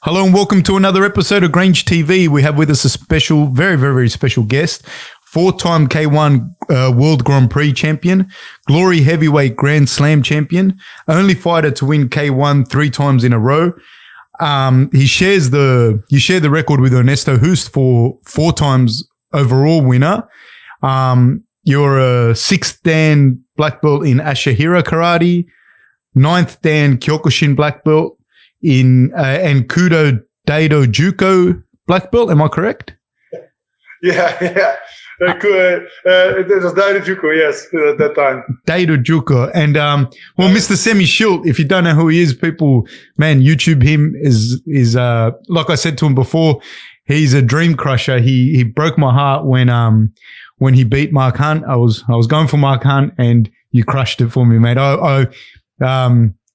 Hello and welcome to another episode of Grange TV. We have with us a special, very, very, very special guest, four-time K1 World Grand Prix champion, Glory Heavyweight Grand Slam champion, only fighter to win K1 3 times in a row. You share the record with Ernesto Hoost for 4 times overall winner. You're a 6th Dan black belt in Ashihara karate, 9th Dan Kyokushin black belt in and Kudo Daido Juko black belt. Am I correct? Yeah. It was Daido Juko, yes, at that time. Daido Juko. And, Mr. Semmy Schilt, if you don't know who he is, people, man, YouTube him is like I said to him before, he's a dream crusher. He broke my heart when he beat Mark Hunt. I was going for Mark Hunt and you crushed it for me, mate.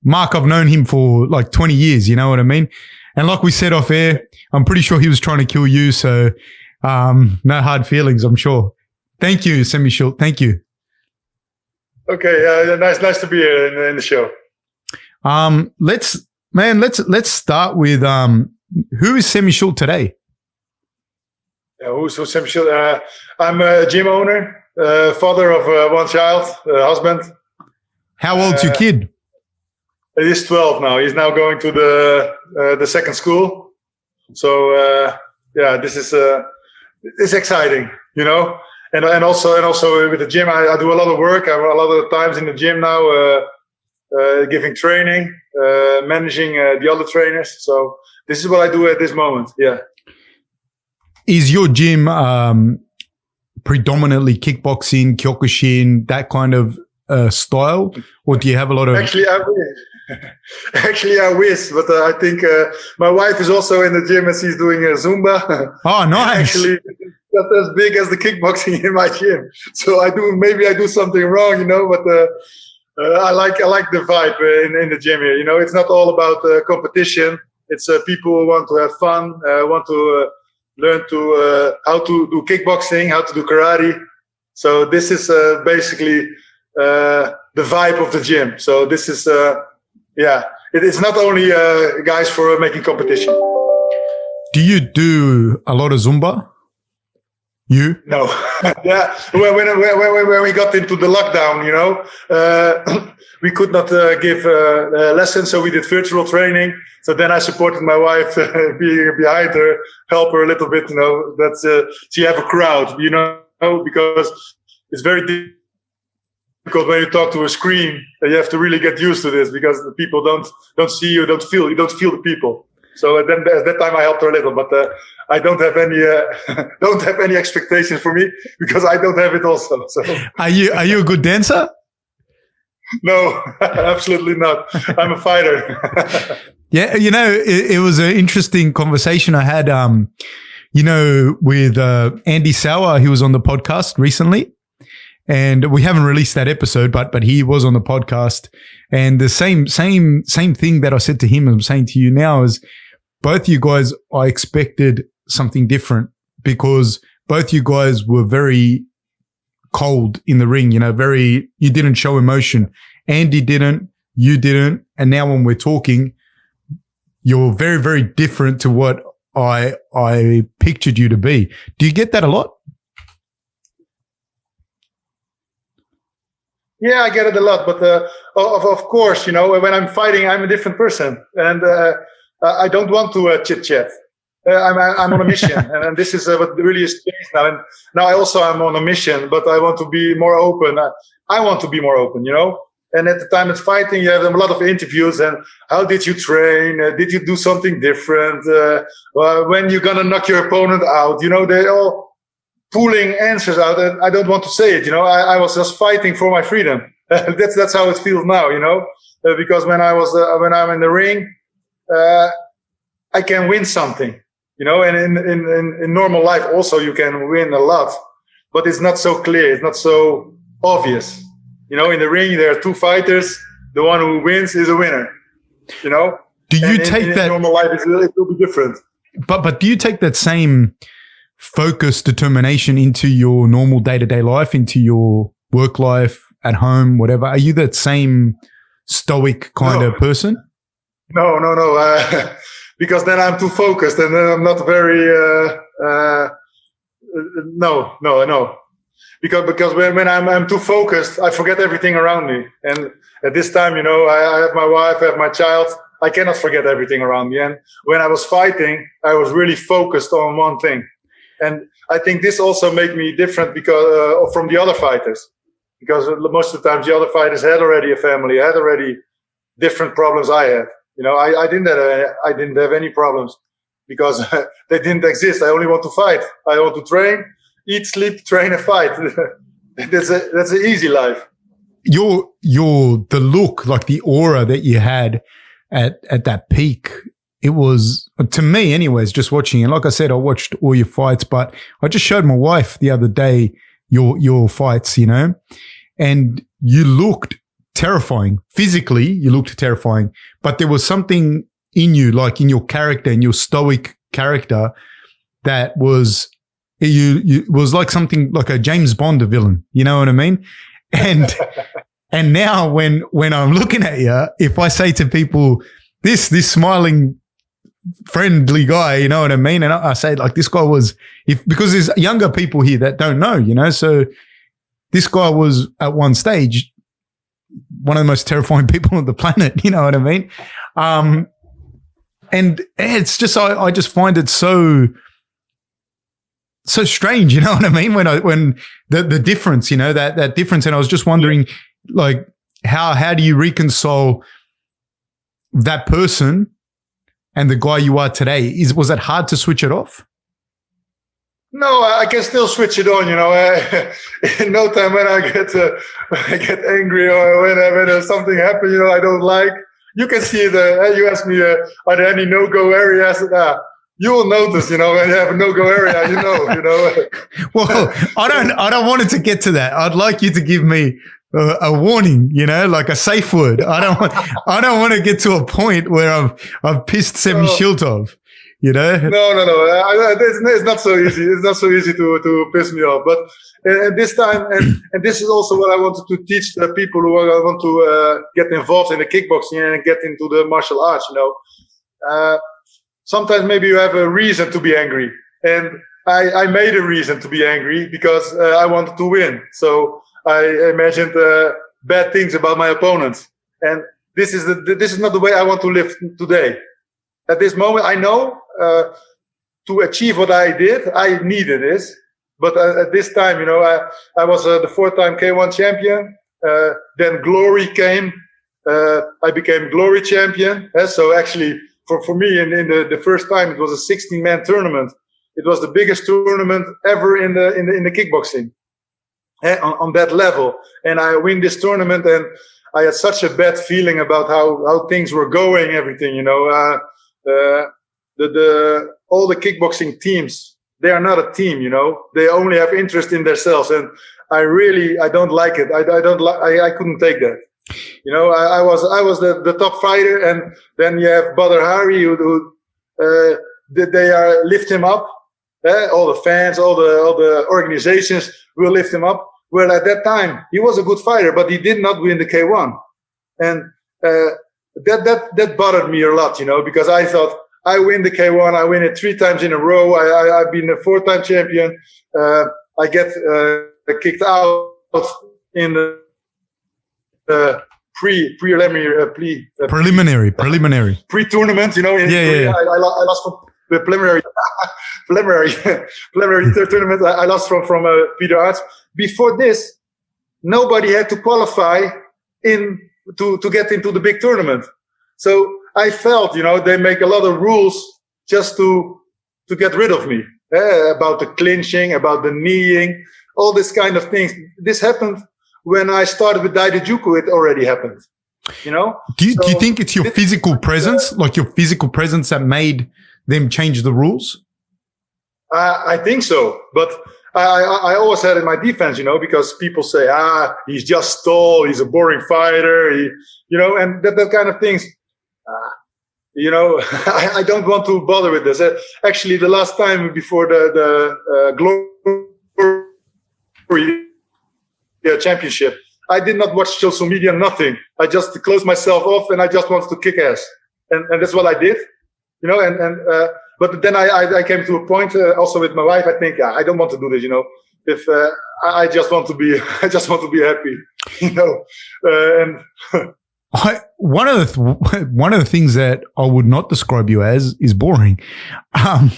Mark, I've known him for like 20 years, you know what I mean? And like we said off air, I'm pretty sure he was trying to kill you. So, no hard feelings, I'm sure. Thank you, Semmy Schilt. Thank you. Okay. Nice to be here in the show. Let's start with, who is Semmy Schilt today? Who's Semmy Schilt? I'm a gym owner, father of 1 child, husband. How old's your kid? He's 12 now. He's now going to the second school. So this is exciting, you know. And also with the gym, I do a lot of work. I'm a lot of times in the gym now, giving training, managing the other trainers. So this is what I do at this moment. Yeah. Is your gym predominantly kickboxing, Kyokushin, that kind of style, or do you have a lot of? Actually, I wish, but I think my wife is also in the gym and she's doing Zumba. Oh, nice! Actually, not as big as the kickboxing in my gym. So maybe I do something wrong, you know. But I like the vibe in the gym here. You know, it's not all about competition. It's people who want to have fun, want to learn to how to do kickboxing, how to do karate. So this is basically the vibe of the gym. So this is. It's not only guys for making competition. Do you do a lot of Zumba? You? No. Yeah. When we got into the lockdown, you know, we could not give lessons, so we did virtual training. So then I supported my wife, being behind her, help her a little bit. You know, that's she have a crowd, you know, because it's very difficult. Because when you talk to a screen, you have to really get used to this because the people don't see you, don't feel the people. So then at that time I helped her a little, but I don't have any expectations for me because I don't have it also. So are you a good dancer? No, absolutely not. I'm a fighter. Yeah, you know, it was an interesting conversation I had, you know, with Andy Sauer. He was on the podcast recently. And we haven't released that episode, but he was on the podcast. And the same thing that I said to him, I'm saying to you now is both you guys, I expected something different because both you guys were very cold in the ring, you know, you didn't show emotion. Andy didn't, you didn't. And now when we're talking, you're very, very different to what I pictured you to be. Do you get that a lot? Yeah, I get it a lot, but of course, you know, when I'm fighting, I'm a different person, and I don't want to chit chat. I'm on a mission, and this is what really is changed now. And now I'm on a mission, but I want to be more open. I want to be more open, you know. And at the time it's fighting, you have a lot of interviews. And how did you train? Did you do something different? When you're gonna knock your opponent out? You know, they all pulling answers out, and I don't want to say it. You know, I was just fighting for my freedom. That's how it feels now. You know, because when I'm in the ring, I can win something. You know, and in normal life also you can win a lot, but it's not so clear. It's not so obvious. You know, in the ring there are 2 fighters. The one who wins is a winner. You know. Do you take that? In normal life, it will be different. But do you take that same focus, determination into your normal day-to-day life, into your work life, at home, whatever? Are you that same stoic kind of person? No. because then I'm too focused and then I'm not very, no. Because when I'm too focused, I forget everything around me. And at this time, I have my wife, I have my child. I cannot forget everything around me. And when I was fighting, I was really focused on one thing. And I think this also made me different because from the other fighters. Because most of the times the other fighters had already a family, had already different problems I had. I didn't have any problems because they didn't exist. I only want to fight. I want to train, eat, sleep, train, and fight. That's an easy life. The look, like the aura that you had at that peak, it was, to me anyways, just watching it. Like I said, I watched all your fights, but I just showed my wife the other day your fights, and you looked terrifying. Physically, you looked terrifying, but there was something in you, like in your character, in your stoic character, that was you was like something like a James Bond villain. You know what I mean? And and now when I'm looking at you, if I say to people, this smiling, friendly guy, you know what I mean? And I say, like, this guy was, because there's younger people here that don't know, so this guy was at one stage one of the most terrifying people on the planet, you know what I mean? And it's just, I just find it so strange, you know what I mean? When the difference, that difference. And I was just wondering, like, how do you reconcile that person and the guy you are today? Was it hard to switch it off? No, I can still switch it on. In no time when I get angry or when something happens, I don't like. You can see you asked me, are there any no-go areas? You will notice, when you have a no-go area, Well, I don't want it to get to that. I'd like you to give me a warning, like a safe word. I don't want to get to a point where I've pissed Semmy Schilt off. No. It's not so easy. It's not so easy to piss me off. But at this time, and this is also what I wanted to teach the people who want to get involved in the kickboxing and get into the martial arts. Sometimes maybe you have a reason to be angry, and I made a reason to be angry because I wanted to win. So I imagined bad things about my opponents, and this is not the way I want to live today. At this moment, I know to achieve what I did, I needed this. But at this time, I was the 4-time K1 champion. Then Glory came. I became Glory champion. So actually, for me, in the first time, it was a 16-man tournament. It was the biggest tournament ever in the kickboxing on that level. And I win this tournament, and I had such a bad feeling about how things were going, everything, all the kickboxing teams, they are not a team, they only have interest in themselves. And I don't like it. I couldn't take that. I was the top fighter, and then you have Badr Hari who they lift him up. All the fans, all the organizations will lift him up. Well, at that time, he was a good fighter, but he did not win the K1. And that bothered me a lot, because I thought, I win the K1, I win it 3 times in a row. I've been a 4-time champion. I get kicked out in the preliminary pre-tournament. I lost from the preliminary tournament. I lost from Peter Arts. Before this, nobody had to qualify to get into the big tournament. So I felt, they make a lot of rules just to get rid of me. About the clinching, about the kneeing, all this kind of things. This happened when I started with Daidajuku. It already happened. Do you think it's your physical presence, like your physical presence, that made them change the rules? I think so, but I always had in my defense, because people say, he's just tall, he's a boring fighter, and that kind of things. I don't want to bother with this. Actually, the last time before the Glory championship, I did not watch social media, nothing. I just closed myself off, and I just wanted to kick ass. And that's what I did. But then I came to a point also with my wife. I think I don't want to do this. If I just want to be happy. And one of the things that I would not describe you as is boring. But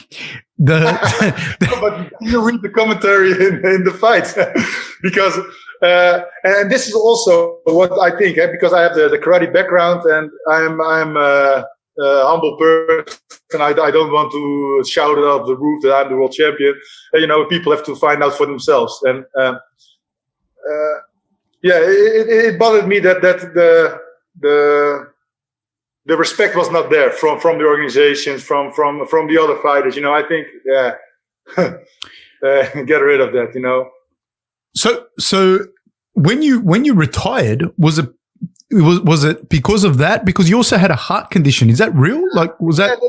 you read the commentary in the fights because and this is also what I think, because I have the karate background and I'm a humble person. I don't want to shout it off the roof that I'm the world champion. People have to find out for themselves. And it bothered me that the respect was not there from the organizations, from the other fighters. I think get rid of that. So when you retired, was it because of that? Because you also had a heart condition. Is that real? Like, was that?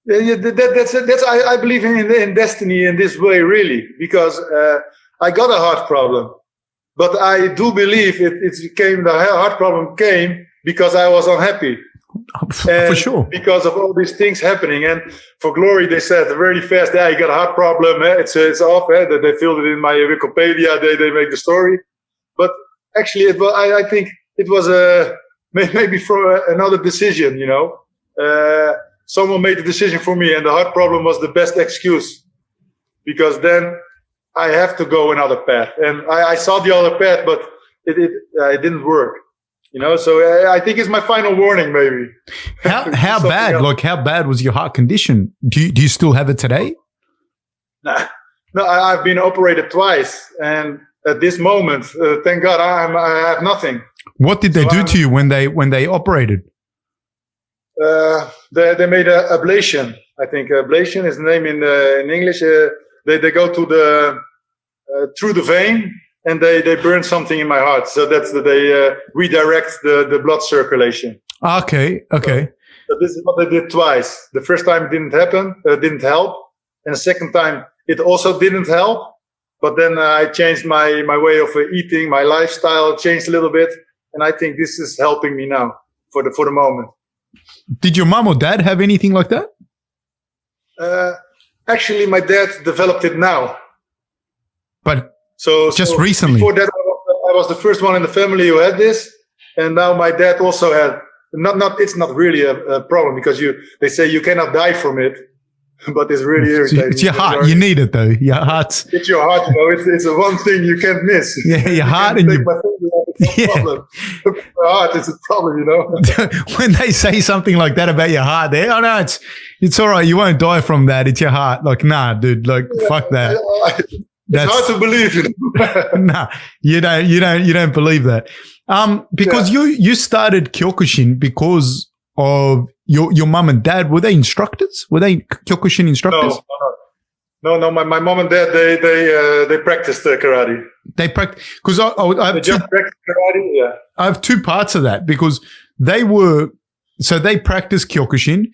That's I believe in destiny in this way, really, because I got a heart problem, but I do believe the heart problem came because I was unhappy. For sure. Because of all these things happening. And for glory, they said really fast, you got a heart problem. It's off. They filled it in my Wikipedia. They make the story. But actually, I think it was maybe for another decision, Someone made the decision for me, and the heart problem was the best excuse. Because then I have to go another path. And I saw the other path, but it didn't work. So I think it's my final warning, maybe. How bad? Else. Like, how bad was your heart condition? Do you still have it today? No, I've been operated twice, and at this moment, thank God, I have nothing. What did they do to you when they operated? They made an ablation. I think ablation is the name in English. They go to through the vein. And they burn something in my heart, so they redirect the blood circulation. Okay. So this is what they did twice. The first time it didn't happen, didn't help, and the second time it also didn't help. But then I changed my way of eating, my lifestyle changed a little bit, and I think this is helping me now for the moment. Did your mom or dad have anything like that? Actually, my dad developed it now. But just recently. Before that, I was the first one in the family who had this, and now my dad also had. It's not really a problem because they say you cannot die from it, but it's really irritating. It's your heart. You need it though. Your heart. It's your heart. It's the one thing you can't miss. Yeah, your heart and your. Problem. My heart is a problem. When they say something like that about your heart, no, it's all right. You won't die from that. It's your heart. Like, nah, dude. Like, fuck that. It's hard to believe. No, you don't believe that. Because you started Kyokushin because of your mum and dad. Were they instructors? Were they Kyokushin instructors? No. My mom and dad they practiced karate. They practice because I have just practiced karate. Yeah. I have two parts of that because they practiced Kyokushin.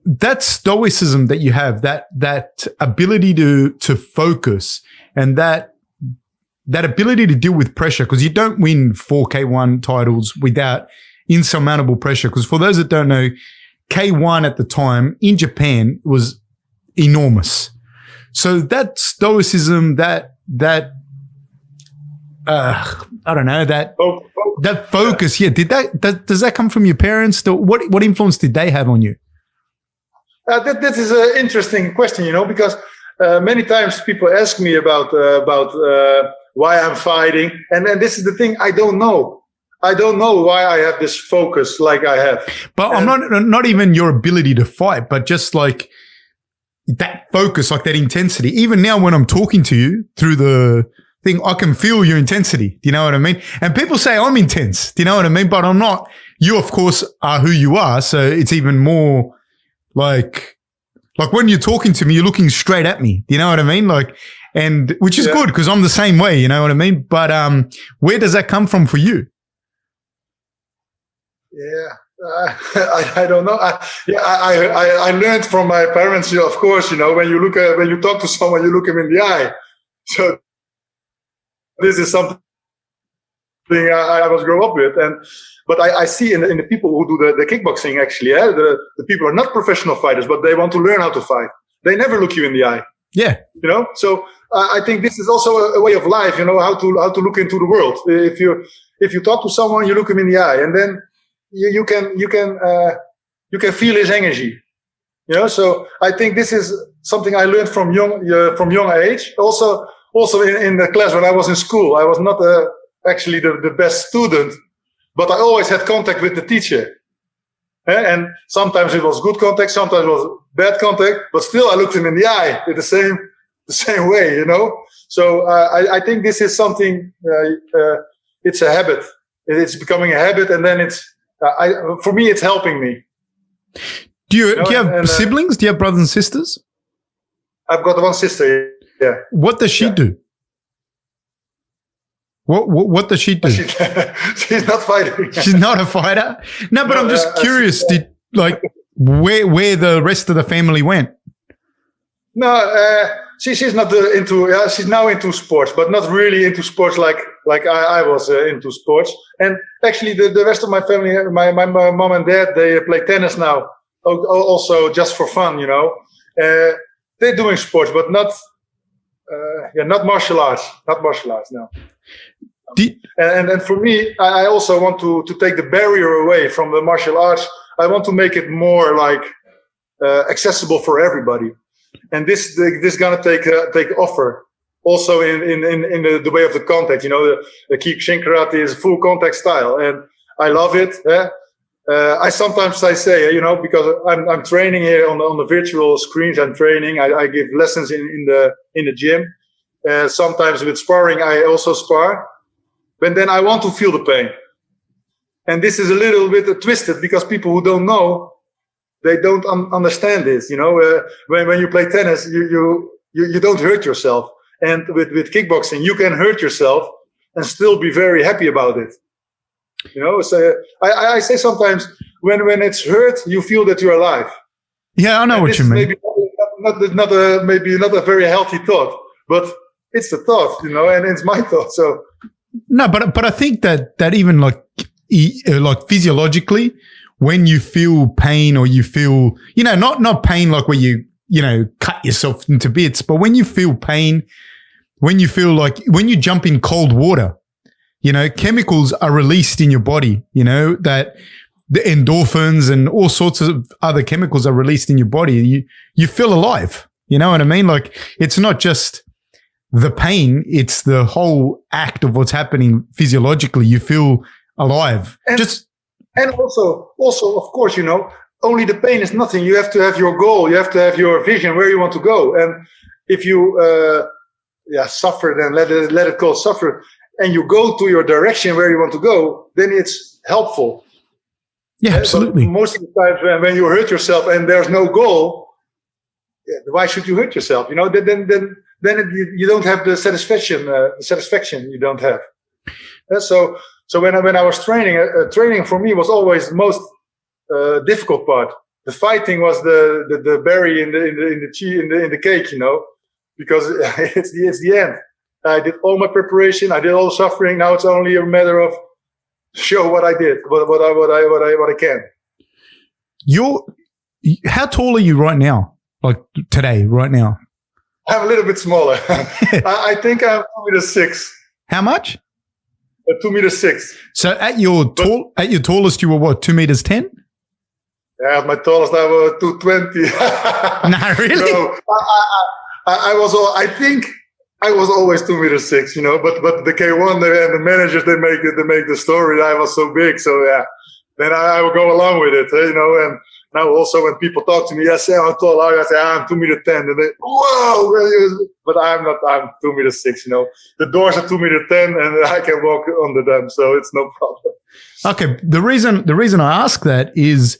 That stoicism that you have, that ability to focus, and that ability to deal with pressure, because you don't win 4 K1 titles without insurmountable pressure. Because for those that don't know, K1 at the time in Japan was enormous. So that stoicism, that I don't know, that focus. Yeah, does that come from your parents? What influence did they have on you? That is an interesting question, because many times people ask me about why I'm fighting, and this is the thing, I don't know. I don't know why I have this focus like I have. But I'm not even your ability to fight, but just like that focus, like that intensity. Even now when I'm talking to you through the thing, I can feel your intensity. Do you know what I mean? And people say I'm intense. Do you know what I mean? But I'm not. You, of course, are who you are. So it's even more like when you're talking to me, you're looking straight at me. Do you know what I mean? Like, and which is good because I'm the same way. You know what I mean? But where does that come from for you? Yeah, I don't know. I learned from my parents. Of course, when you talk to someone, you look him in the eye. So this is something thing I was grown up with. But I see in the people who do the kickboxing, actually, the people are not professional fighters, but they want to learn how to fight. They never look you in the eye. Yeah. So I think this is also a way of life, how to look into the world. If you talk to someone, you look him in the eye, and then you can feel his energy. So I think this is something I learned from young age. Also in the class when I was in school, I was not actually the best student, but I always had contact with the teacher. And sometimes it was good contact, sometimes it was bad contact, but still I looked him in the eye in the same way, So I think this is something. It's a habit. It's becoming a habit, and then for me, it's helping me. Do you have siblings? Do you have brothers and sisters? I've got one sister. Yeah. What does she do? What does she do? She's not fighting. She's not a fighter. No, but I'm just curious. Where the rest of the family went? No, she's not into. She's now into sports, but not really into sports like I was into sports. And actually, the rest of my family, my mom and dad, they play tennis now, also just for fun. They're doing sports, but not martial arts. Not martial arts, no. And for me, I also want to take the barrier away from the martial arts. I want to make it more accessible for everybody. And this gonna take offer also in the way of the contact. The Kyokushin karate is a full contact style, and I love it. I sometimes say, because I'm training here on the virtual screens. I'm training. I give lessons in the gym. Sometimes with sparring, I also spar. But then I want to feel the pain. And this is a little bit twisted because people who don't know, they don't understand this. When you play tennis, you don't hurt yourself. And with kickboxing, you can hurt yourself and still be very happy about it. So I say sometimes when it's hurt, you feel that you're alive. Yeah, I know what you mean. Maybe not a very healthy thought, but it's the thought, and it's my thought. So no, but I think that even like physiologically, when you feel pain or you feel, not pain like where you cut yourself into bits, but when you feel pain, when you feel like when you jump in cold water, chemicals are released in your body, that the endorphins and all sorts of other chemicals are released in your body. You feel alive. You know what I mean? Like it's not just the pain, it's the whole act of what's happening physiologically. You feel alive. And also, of course, only the pain is nothing. You have to have your goal. You have to have your vision where you want to go. And if you suffer, then let it go suffer. And you go to your direction where you want to go, then it's helpful. Yeah, absolutely. But most of the times when you hurt yourself and there's no goal, why should you hurt yourself? Then you don't have the satisfaction. Satisfaction you don't have. So when I was training, training for me was always the most difficult part. The fighting was the berry in the cake, because it's the end. I did all my preparation. I did all the suffering. Now it's only a matter of show what I did, what I can. How tall are you right now? Like today, right now? I'm a little bit smaller. I think I'm 2'6". How much? 2'6". So at your tallest, you were what? 2'10"? Yeah, my tallest I was 220. Nah, really? No, I think I was always 2'6", But the K1 and the managers they make the story that I was so big. So yeah, then I will go along with it, And now also when people talk to me, I say how tall are you? I say I'm 2'10", and they whoa, but I'm not. I'm 2'6". The doors are 2'10", and I can walk under them, so it's no problem. Okay, the reason I ask that is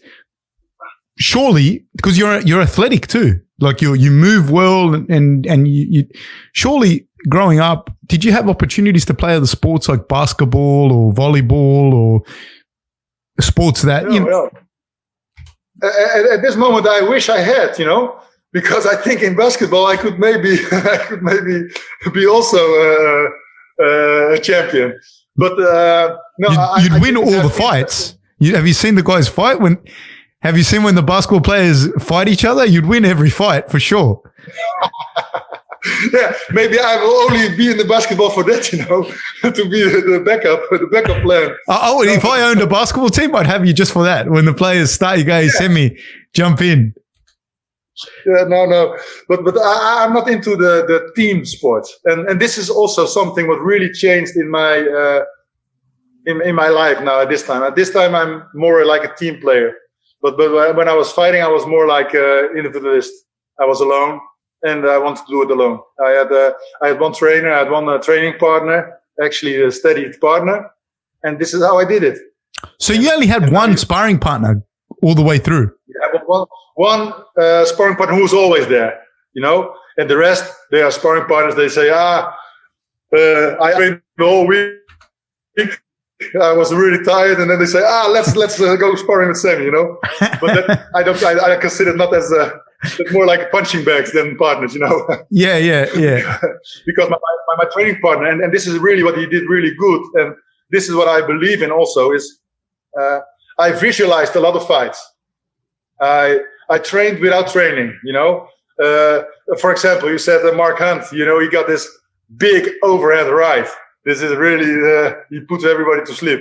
surely because you're athletic too. Like you move well, and you surely growing up, did you have opportunities to play other sports like basketball or volleyball or sports that No. At this moment, I wish I had, because I think in basketball I could maybe be also a champion. But no, you'd win all the fights. Have you seen the guys fight? Have you seen when the basketball players fight each other? You'd win every fight for sure. Yeah, maybe I will only be in the basketball for that, to be the backup plan. If I owned a basketball team, I'd have you just for that. When the players start, you go, hey, Semmy, jump in. Yeah, no. But I'm not into the team sports. And this is also something what really changed in my in my life now at this time. At this time, I'm more like a team player. But when I was fighting, I was more like individualist. I was alone. And I wanted to do it alone. I had one trainer, I had one training partner, actually a steady partner, and this is how I did it. So you only had one sparring partner all the way through? Yeah, one sparring partner who was always there, and the rest, they are sparring partners. They say, I trained the whole week. I was really tired, and then they say, let's go sparring with Semmy, But that, I consider not as it's more like punching bags than partners, Yeah. Because my training partner, and this is really what he did really good, and this is what I believe in also, is I visualized a lot of fights. I trained without training, For example, you said Mark Hunt, he got this big overhead right. This is really, he puts everybody to sleep.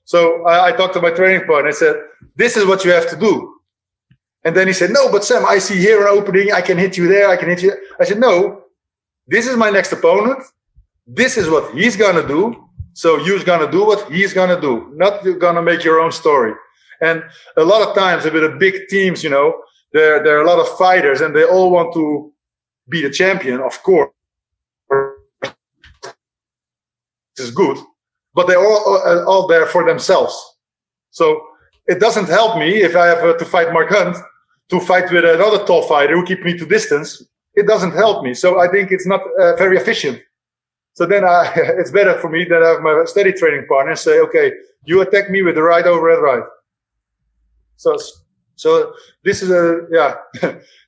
So I talked to my training partner, I said, this is what you have to do. And then he said, no, but Sam, I see here an opening. I can hit you there. I can hit you there. I said, no, this is my next opponent. This is what he's going to do. So you're going to do what he's going to do. Not you're going to make your own story. And a lot of times with the big teams, there are a lot of fighters and they all want to be the champion, of course. This is good. But they're all there for themselves. So it doesn't help me if I have to fight Mark Hunt, to fight with another tall fighter who keeps me to distance. It doesn't help me. So I think it's not very efficient. So then it's better for me that I have my steady training partner and say, okay, you attack me with the right overhead right. So this is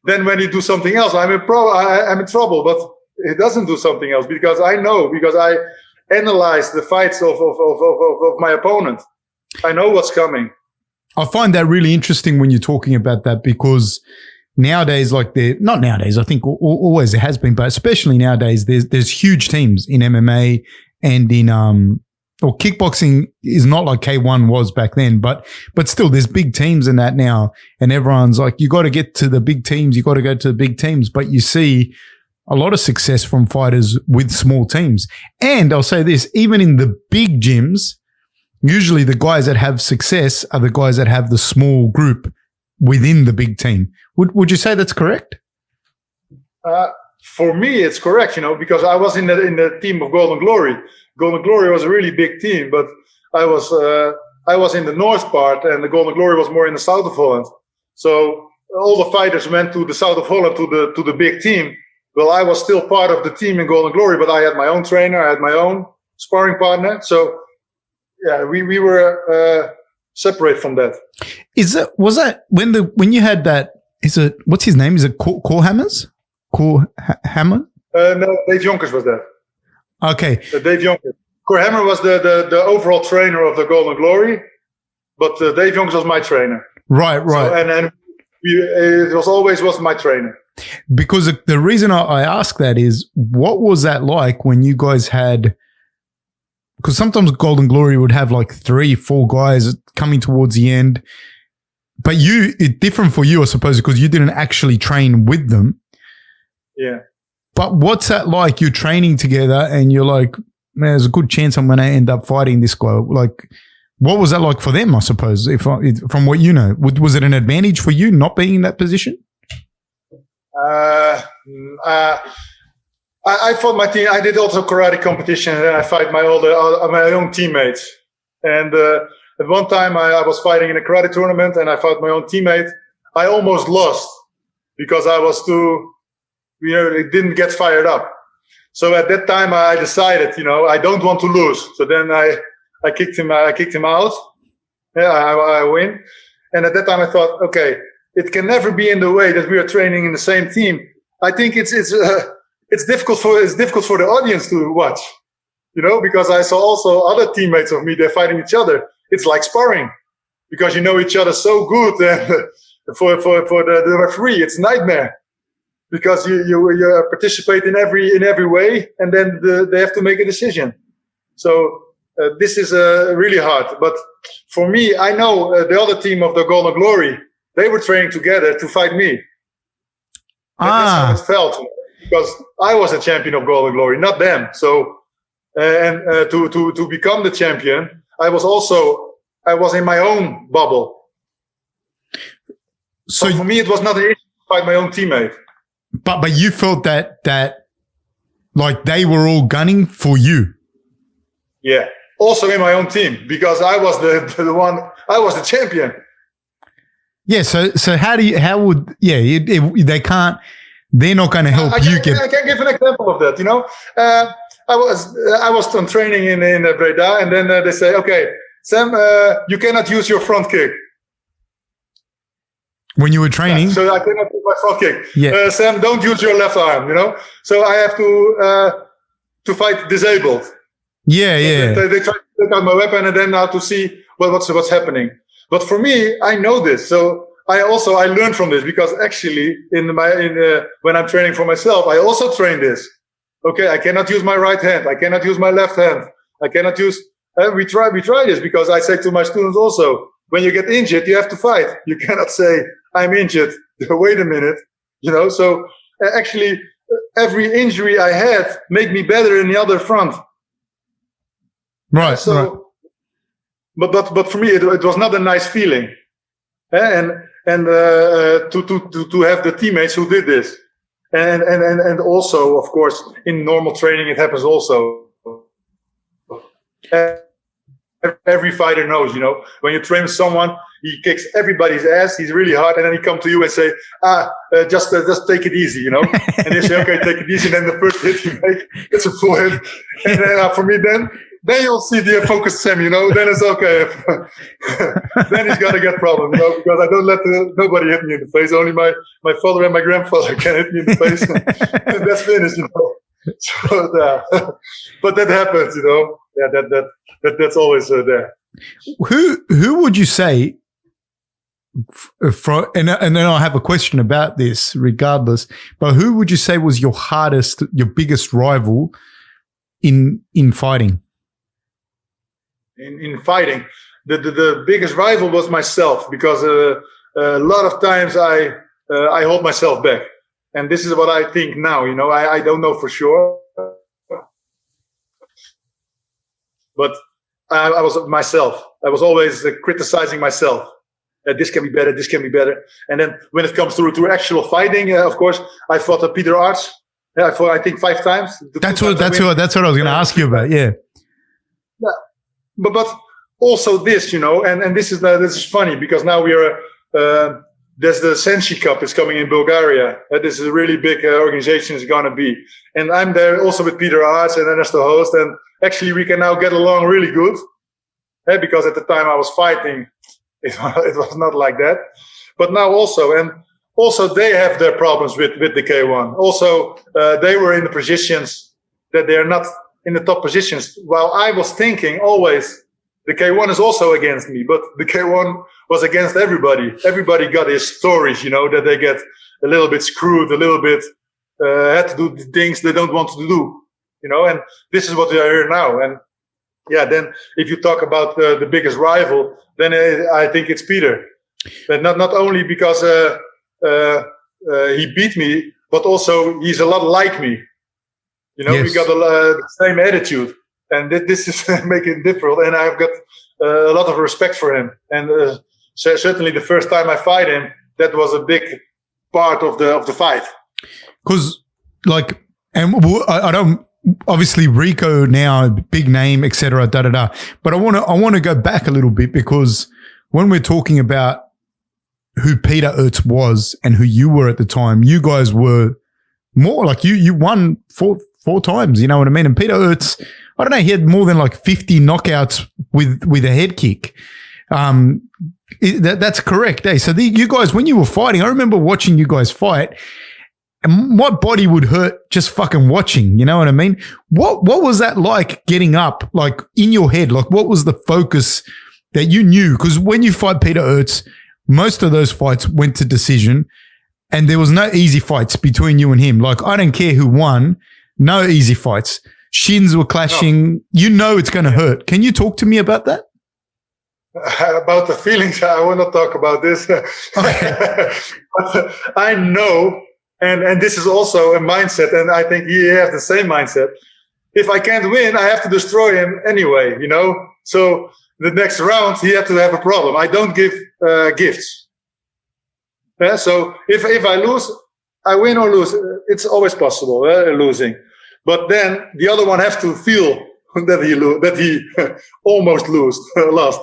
Then when you do something else, I'm in trouble, but it doesn't do something else because I analyze the fights of my opponent. I know what's coming. I find that really interesting when you're talking about that because nowadays, not nowadays, I think always it has been, but especially nowadays, there's huge teams in MMA and in or kickboxing is not like K1 was back then, but still there's big teams in that now, and everyone's like, you got to get to the big teams, you got to go to the big teams, but you see a lot of success from fighters with small teams. And I'll say this, even in the big gyms, usually the guys that have success are the guys that have the small group within the big team. Would you say that's correct? For me, it's correct, because I was in the team of Golden Glory. Golden Glory was a really big team, but I was in the north part, and the Golden Glory was more in the south of Holland. So all the fighters went to the south of Holland to the big team. Well, I was still part of the team in Golden Glory, but I had my own trainer, I had my own sparring partner. So yeah, we were separate from that. Was that when you had that? What's his name? Is it Korhammers? Korhammer? No, Dave Jonkers was that. Okay, Dave Jonkers. Korhammer was the overall trainer of the Golden Glory, but Dave Jonkers was my trainer. Right. So, and it was my trainer. Because the reason I ask that is, what was that like when you guys had? Because sometimes Golden Glory would have like 3-4 guys coming towards the end. But it's different for you, I suppose, because you didn't actually train with them. Yeah. But what's that like? You're training together and you're like, man, there's a good chance I'm going to end up fighting this guy. Like, what was that like for them, I suppose, from what you know? Was it an advantage for you not being in that position? I fought my team. I did also karate competition, and I fight my own teammates. And at one time, I was fighting in a karate tournament, and I fought my own teammate. I almost lost because I was too, it didn't get fired up. So at that time, I decided, I don't want to lose. So then I kicked him out. Yeah, I win. And at that time, I thought, okay, it can never be in the way that we are training in the same team. I think it's difficult for the audience to watch. because I saw also other teammates of me, they're fighting each other. It's like sparring because you know each other so good. And for the referee, it's a nightmare because you participate in every way, and then they have to make a decision. So this is really hard. But for me, I know the other team of the Golden Glory, they were training together to fight me. That's how it felt, because I was a champion of Golden Glory, not them. So, to become the champion, I was in my own bubble. So for me, it was not an issue to fight my own teammate. But you felt that like they were all gunning for you. Yeah. Also in my own team, because I was the one, I was the champion. Yeah. So they're not going to help you. I can give an example of that. I was on training in Breda, and then they say, okay, Sam, you cannot use your front kick. When you were training? So I cannot use my front kick. Yeah. Sam, don't use your left arm, So I have to fight disabled. Yeah. They try to take out my weapon and then now to see what's happening. But for me, I know this. So I learned from this, because actually when I'm training for myself, I also train this. Okay, I cannot use my right hand. I cannot use my left hand. I cannot use. We try this, because I say to my students also, when you get injured, you have to fight. You cannot say, I'm injured. Wait a minute. So actually, every injury I had made me better in the other front. Right. So, right. But for me, it was not a nice feeling, and to have the teammates who did this, and also, of course, in normal training, it happens also. Every fighter knows, when you train with someone, he kicks everybody's ass. He's really hard, and then he comes to you and say, just take it easy, And you say, okay, take it easy. And then the first hit you make, it's a full hit. And then for me, then you'll see the focused Sam, Then it's okay. Then he's gonna get problem, because I don't let nobody hit me in the face. Only my father and my grandfather can hit me in the face, and that's finished, So, but that happens, Yeah, that's always there. Who would you say? And then I have a question about this, regardless. But who would you say was your biggest rival in fighting? In fighting, the biggest rival was myself, because a lot of times I hold myself back, and this is what I think now. I don't know for sure, but I was myself. I was always criticizing myself. This can be better. This can be better. And then when it comes to actual fighting, of course, I fought Peter Arts. I fought, I think, 5 times. That's what I was going to ask you about. Yeah. Yeah. But also this, and this is funny, because now we are there's the Senshi Cup is coming in Bulgaria. This is a really big organization. It's going to be, and I'm there also with Peter Arts and Ernesto Hoost, and actually we can now get along really good. Because at the time I was fighting, it was not like that. But now also they have their problems with the K1. Also, they were in the positions that they are not in the top positions. While I was thinking always, the K1 is also against me, but the K1 was against everybody. Everybody got his stories, that they get a little bit screwed, a little bit had to do the things they don't want to do, and this is what we are here now. And yeah, then if you talk about the biggest rival, then I think it's Peter. But not only because he beat me, but also he's a lot like me. Yes. We got the same attitude, and this is making it difficult. And I've got a lot of respect for him. And certainly the first time I fight him, that was a big part of the fight. Because, I don't. Obviously, Rico now, big name, etc. But I want to go back a little bit, because when we're talking about who Peter Ertz was and who you were at the time, you guys were more like you won four times. You know what I mean? And Peter Ertz, I don't know, he had more than 50 knockouts with a head kick. That's correct. So you guys, when you were fighting, I remember watching you guys fight, And my body would hurt just fucking watching. You know what I mean? What was that like getting up, like in your head? Like what was the focus that you knew? Because when you fight Peter Ertz, most of those fights went to decision and there was no easy fights between you and him. Like I don't care who won, no easy fights. Shins were clashing. No. You know it's going to hurt. Can you talk to me about that? About the feelings, I will not talk about this. Okay. But I know, and this is also a mindset, and I think he has the same mindset. If I can't win, I have to destroy him anyway, you know? So the next round, he had to have a problem. I don't give gifts. Yeah, so if I lose, I win or lose. It's always possible, losing. But then the other one has to feel that he almost lost.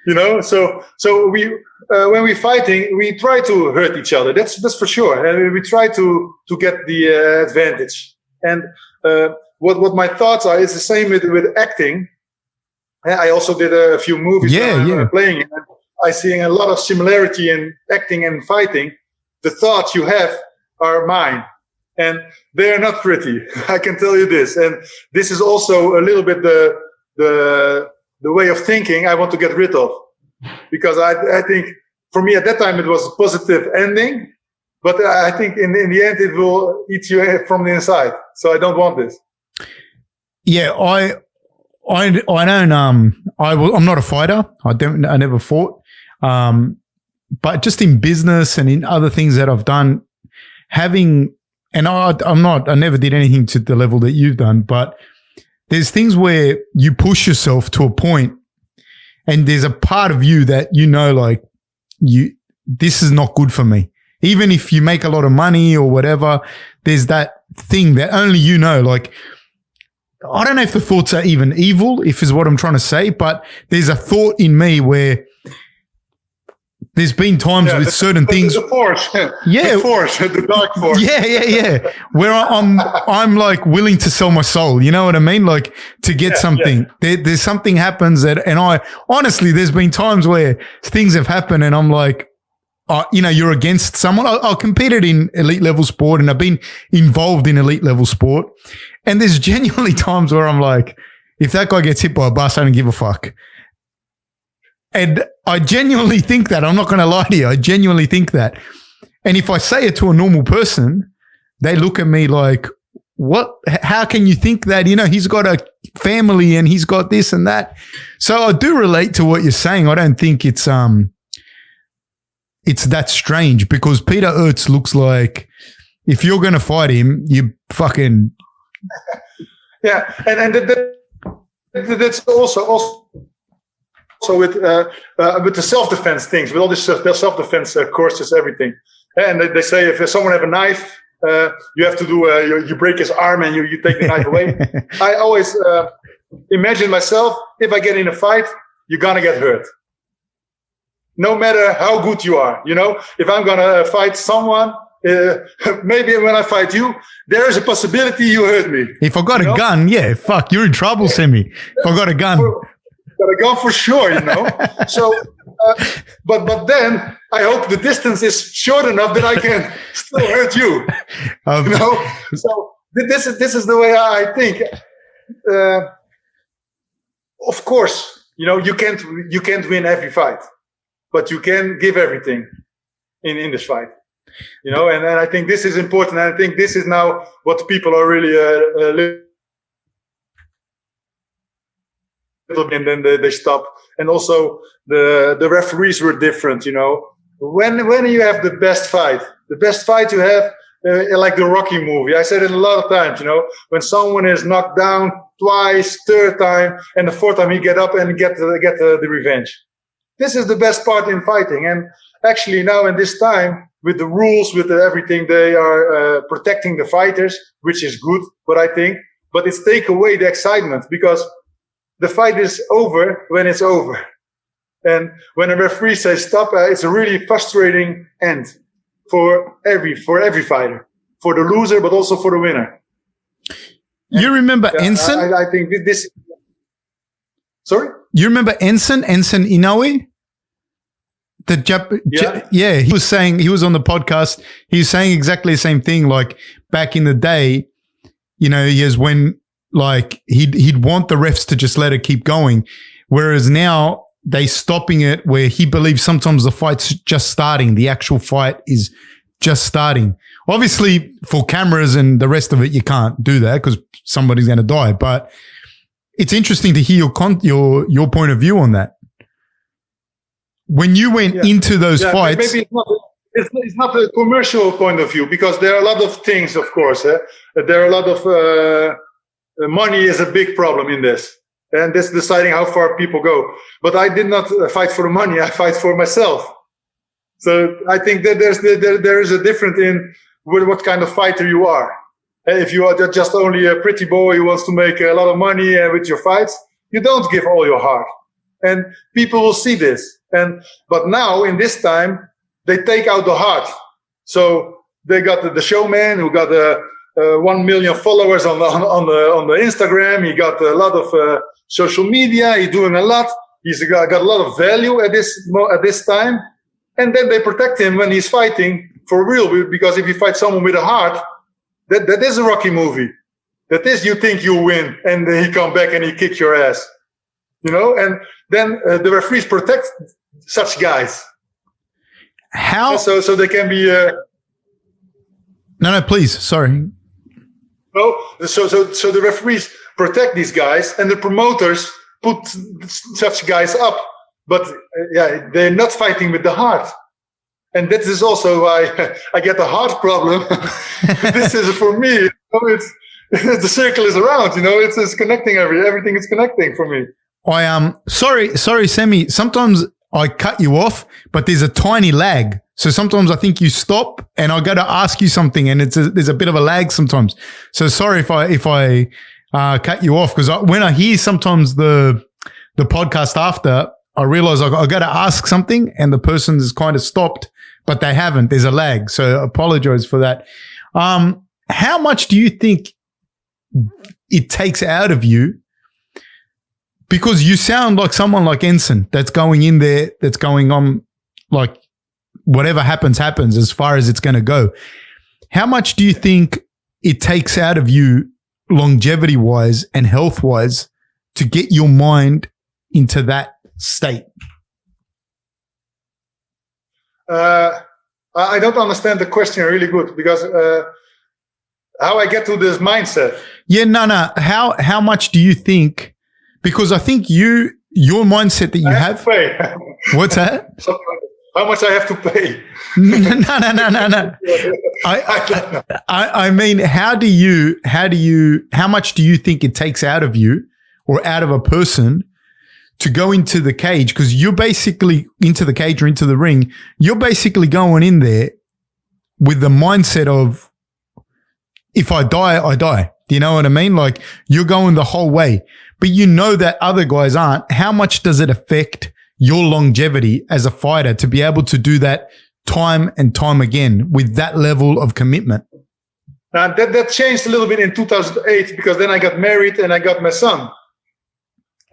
You know, so we when we're fighting, we try to hurt each other. That's for sure, and we try to get the advantage. And what my thoughts are is the same with acting. I also did a few movies playing. I see a lot of similarity in acting and fighting. The thoughts you have are mine, and they are not pretty. I can tell you this. And this is also a little bit the way of thinking I want to get rid of, because I think for me at that time it was a positive ending, but I think in the end it will eat you from the inside. So I don't want this. Yeah, I don't. I'm not a fighter. I never fought. But just in business and in other things that I've done, I never did anything to the level that you've done, but there's things where you push yourself to a point and there's a part of you that you know, like, this is not good for me. Even if you make a lot of money or whatever, there's that thing that only you know. Like, I don't know if the thoughts are even evil, if is what I'm trying to say, but there's a thought in me where there's been times with certain things. The force. Yeah. The force, the dark force. Yeah. Where I'm like willing to sell my soul. You know what I mean? Like to get something. Yeah. There's something happens and I honestly, there's been times where things have happened and I'm like, you're against someone. I competed in elite level sport and I've been involved in elite level sport. And there's genuinely times where I'm like, if that guy gets hit by a bus, I don't give a fuck. And I genuinely think that. I'm not going to lie to you. I genuinely think that. And if I say it to a normal person, they look at me like, what? How can you think that? You know, he's got a family and he's got this and that. So I do relate to what you're saying. I don't think it's that strange because Peter Ertz looks like if you're going to fight him, you fucking. Yeah. And that's also with the self-defense things, with all this self-defense courses, everything. And they say if someone have a knife, you have to do you break his arm and you take the knife away. I always imagine myself, if I get in a fight, you're gonna get hurt. No matter how good you are, you know. If I'm gonna fight someone, maybe when I fight you, there is a possibility you hurt me. If I got a gun, yeah, fuck, you're in trouble, Semmy. If I got a gun. Got a gun for sure, you know. So, but then I hope the distance is short enough that I can still hurt you. You know. So this is the way I think. Of course, you know you can't win every fight, but you can give everything in this fight. You know, and I think this is important. And I think this is now what people are really. And then they stop. And also the referees were different, you know. When you have the best fight you have, like the Rocky movie, I said it a lot of times, you know, when someone is knocked down twice, third time, and the fourth time he get up and get the revenge. This is the best part in fighting. And actually now in this time, with the rules, with everything, they are protecting the fighters, which is good, what I think. But it's take away the excitement because the fight is over when it's over. And when a referee says stop, it's a really frustrating end for every fighter, for the loser, but also for the winner. You remember Ensign? I think this. Sorry? You remember Ensign Inoue? he was on the podcast. He was saying exactly the same thing. Like back in the day, when like he'd want the refs to just let it keep going, whereas now they stopping it where he believes sometimes the fight's just starting. The actual fight is just starting. Obviously, for cameras and the rest of it, you can't do that because somebody's going to die. But it's interesting to hear your point of view on that. When you went into those fights, maybe it's not a commercial point of view because there are a lot of things, of course. There are a lot of money is a big problem in this, and this deciding how far people go. But I did not fight for the money; I fight for myself. So I think that there is a difference in what kind of fighter you are. If you are just only a pretty boy who wants to make a lot of money with your fights, you don't give all your heart, and people will see this. But now in this time, they take out the heart. So they got the showman who got 1 million followers on the Instagram. He got a lot of social media. He's doing a lot. He's got a lot of value at this time. And then they protect him when he's fighting for real. Because if you fight someone with a heart, that is a Rocky movie. That is, you think you win, and then he come back and he kick your ass. And then the referees protect such guys. How? So they can be. No, please. Sorry. No, so the referees protect these guys, and the promoters put such guys up. But they're not fighting with the heart, and that is also why I get a heart problem. This is for me. It's the circle is around. It's connecting everything is connecting for me. Sorry, Semmy. Sometimes I cut you off, but there's a tiny lag. So sometimes I think you stop and I got to ask you something and there's a bit of a lag sometimes. So sorry if I cut you off because when I hear sometimes the podcast after, I realize I got to ask something and the person is kind of stopped, but they haven't. There's a lag. So I apologize for that. How much do you think it takes out of you? Because you sound like someone like Ensign that's going in there, that's going on like whatever happens as far as it's going to go. How much do you think it takes out of you longevity-wise and health-wise to get your mind into that state? I don't understand the question really good because how I get to this mindset. Yeah, no. How much do you think? Because I think your mindset that you have. Pay. What's that? How much I have to pay? No. I mean, how much do you think it takes out of you or out of a person to go into the cage? Because you're basically into the cage or into the ring. You're basically going in there with the mindset of, if I die, I die. Do you know what I mean? Like you're going the whole way, but you know that other guys aren't. How much does it affect your longevity as a fighter to be able to do that time and time again with that level of commitment? That changed a little bit in 2008 because then I got married and I got my son.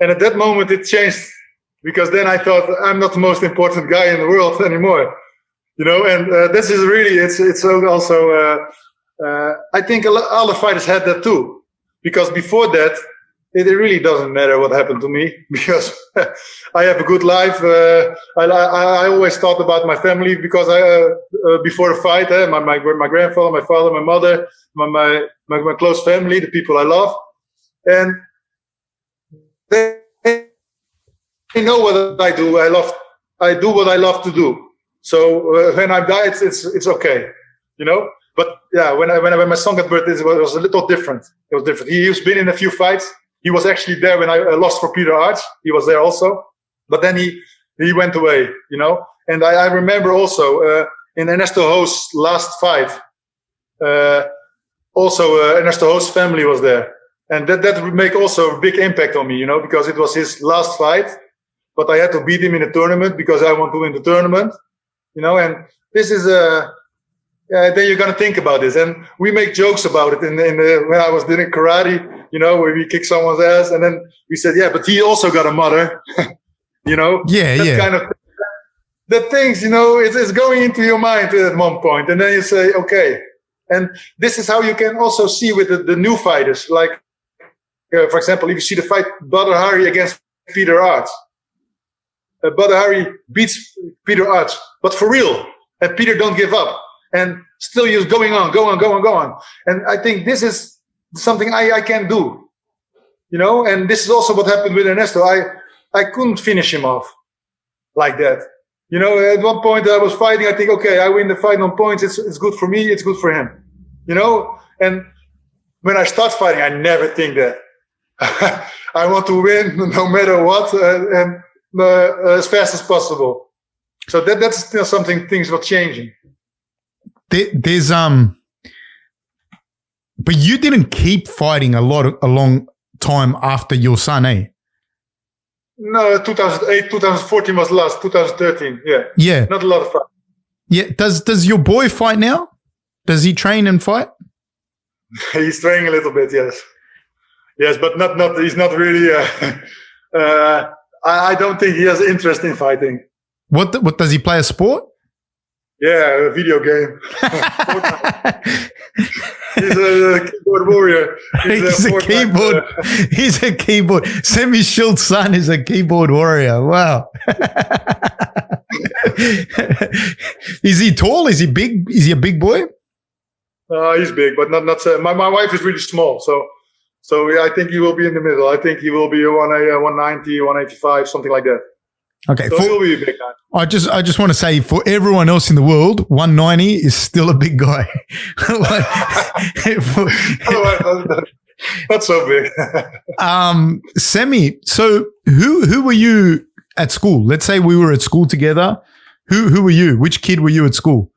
And at that moment it changed because then I thought I'm not the most important guy in the world anymore. And this is really, it's also, I think all the fighters had that too, because before that, it really doesn't matter what happened to me because I have a good life. I always thought about my family because before the fight, my grandfather, my father, my mother, my close family, the people I love, and they know what I do. I do what I love to do. So when I die, it's okay, But yeah, when my son got birth, it was a little different. It was different. He's been in a few fights. He was actually there when I lost for Peter Arch. He was there also, but then he went away, And I remember also in Ernesto Hoost's last fight, also Ernesto Hoost's family was there, and that would make also a big impact on me, because it was his last fight, but I had to beat him in the tournament because I want to win the tournament, And this is then you're gonna think about this, and we make jokes about it. When I was doing karate, where we kick someone's ass, and then we said, yeah, but he also got a mother, Yeah, that kind of thing. the things, it's going into your mind at one point, and then you say, okay. And this is how you can also see with the new fighters. Like, for example, if you see the fight Badr Hari against Peter Arts. Badr Hari beats Peter Arts, but for real. And Peter don't give up. And still he's going on. And I think this is something I can do. And this is also what happened with Ernesto. I couldn't finish him off like that. At one point I was fighting, I think, okay, I win the fight on points. It's good for me. It's good for him. And when I start fighting, I never think that I want to win no matter what and as fast as possible. So that's still something, things were changing. There's but you didn't keep fighting a long time after your son, eh? No, 2008, 2014 was last, 2013, yeah. Not a lot of fight. Yeah, does your boy fight now? Does he train and fight? He's training a little bit, yes. Yes, but not. He's not really. I don't think he has interest in fighting. What does he play? A sport? Yeah, a video game. He's a keyboard warrior. He's a keyboard. He's a keyboard. Semmy Schilt's son is a keyboard warrior. Wow. Is he tall? Is he big? Is he a big boy? He's big, but not. My wife is really small, so I think he will be in the middle. I think he will be 190, 185, something like that. Okay, so he'll be a big guy. I just want to say, for everyone else in the world, 190 is still a big guy. Not so big. Semmy, so who were you at school? Let's say we were at school together. Who were you? Which kid were you at school?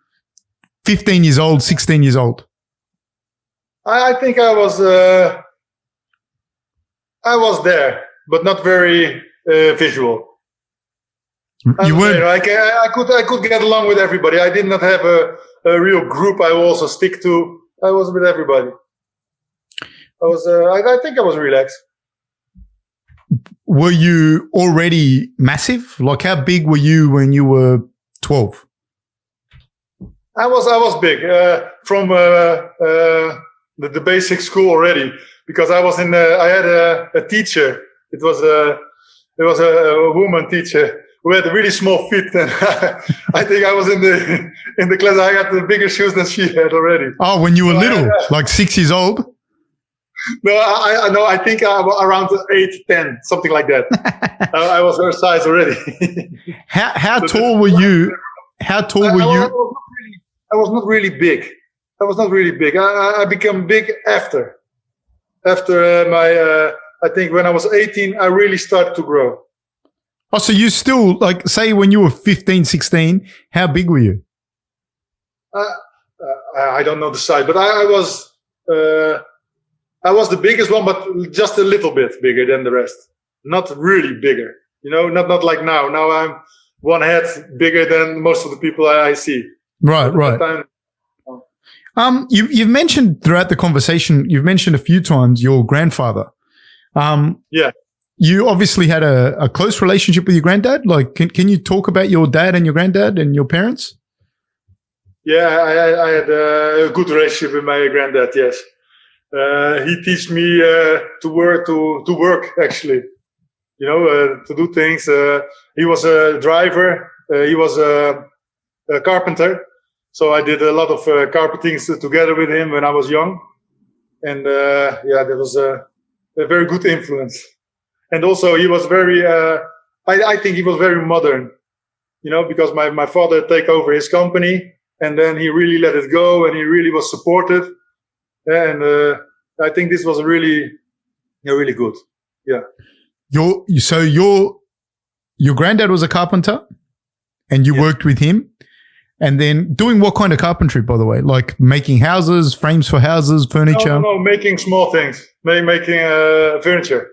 15 years old, 16 years old? I think I was there, but not very visual. You weren't. I could get along with everybody. I did not have a real group I also stick to. I was with everybody. I think I was relaxed. Were you already massive? Like, how big were you when you were 12? I was big from the basic school already, because I was I had a teacher. It was a woman teacher who had really small feet, and I think I was in the class. I got the bigger shoes than she had already. Oh, when you were little, like 6 years old? No, I think around 8, 10, something like that. I was her size already. How tall were you? How tall were you? I was not really big. I became big after my. I think when I was 18, I really started to grow. Oh, so you still, like, say when you were 15, 16, how big were you? I don't know the size, but I was the biggest one, but just a little bit bigger than the rest. Not really bigger, not like now. Now I'm one head bigger than most of the people I see. Right. You've mentioned throughout the conversation, you've mentioned a few times your grandfather. Yeah. You obviously had a close relationship with your granddad. Like, can you talk about your dad and your granddad and your parents? Yeah, I had a good relationship with my granddad. Yes, he teach me to work actually. To do things. He was a driver. He was a carpenter. So I did a lot of carpenting together with him when I was young, and that was a very good influence. And also he was very, I think he was very modern, because my father take over his company, and then he really let it go, and he really was supportive. And I think this was really good. Yeah. Your granddad was a carpenter, and you worked with him, and then doing what kind of carpentry, by the way? Like making houses, frames for houses, furniture? No, making small things, making furniture.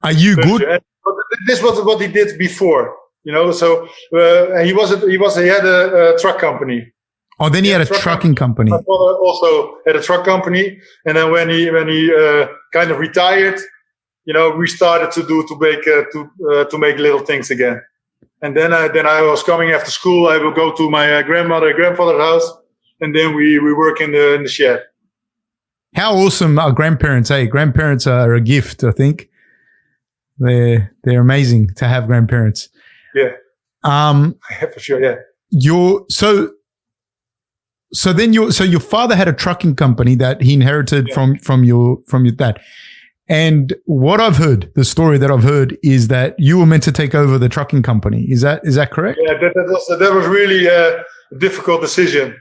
Are you good? But this was what he did before, So he had a truck company. Oh, then he had a trucking company. My father also had a truck company, and then when he kind of retired, we started to make little things again. And then I was coming after school. I will go to my grandfather's house, and then we work in the shed. How awesome are grandparents? Hey, grandparents are a gift. I think they're amazing to have grandparents. Yeah. For sure. Yeah. Your father had a trucking company that he inherited from your dad. And what I've heard, the story that I've heard, is that you were meant to take over the trucking company. Is that correct? Yeah, that was really a difficult decision.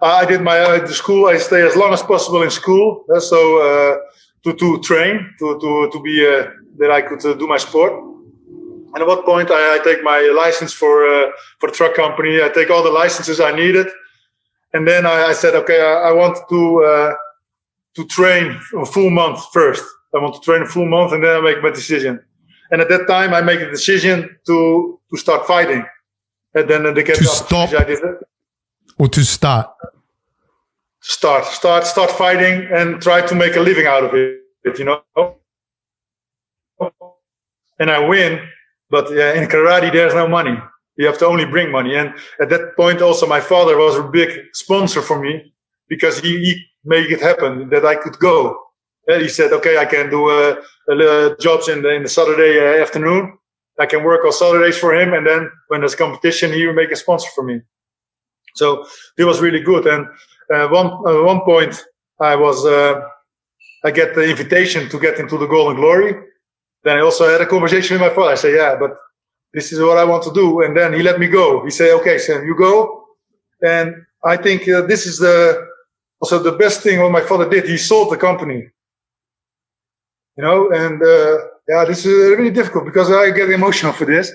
I did the school. I stay as long as possible in school, so to train, to be that I could do my sport. And at what point I take my license for the truck company. I take all the licenses I needed, and then I said, okay, I want to train a full month first. I want to train a full month, and then I make my decision. And at that time, I make the decision to start fighting. And then they get to stop. I did it. Or to start? Start fighting and try to make a living out of it, you know. And I win, but in karate, there's no money. You have to only bring money. And at that point, also, my father was a big sponsor for me because he made it happen that I could go. He said, okay, I can do jobs in the Saturday afternoon. I can work on Saturdays for him. And then when there's competition, he will make a sponsor for me. So it was really good. And one point, I get the invitation to get into the Golden Glory. Then I also had a conversation with my father. I said, yeah, but this is what I want to do. And then he let me go. He said, okay, Sam, you go. And I think this is also the best thing what my father did. He sold the company. You know, and this is really difficult because I get emotional for this.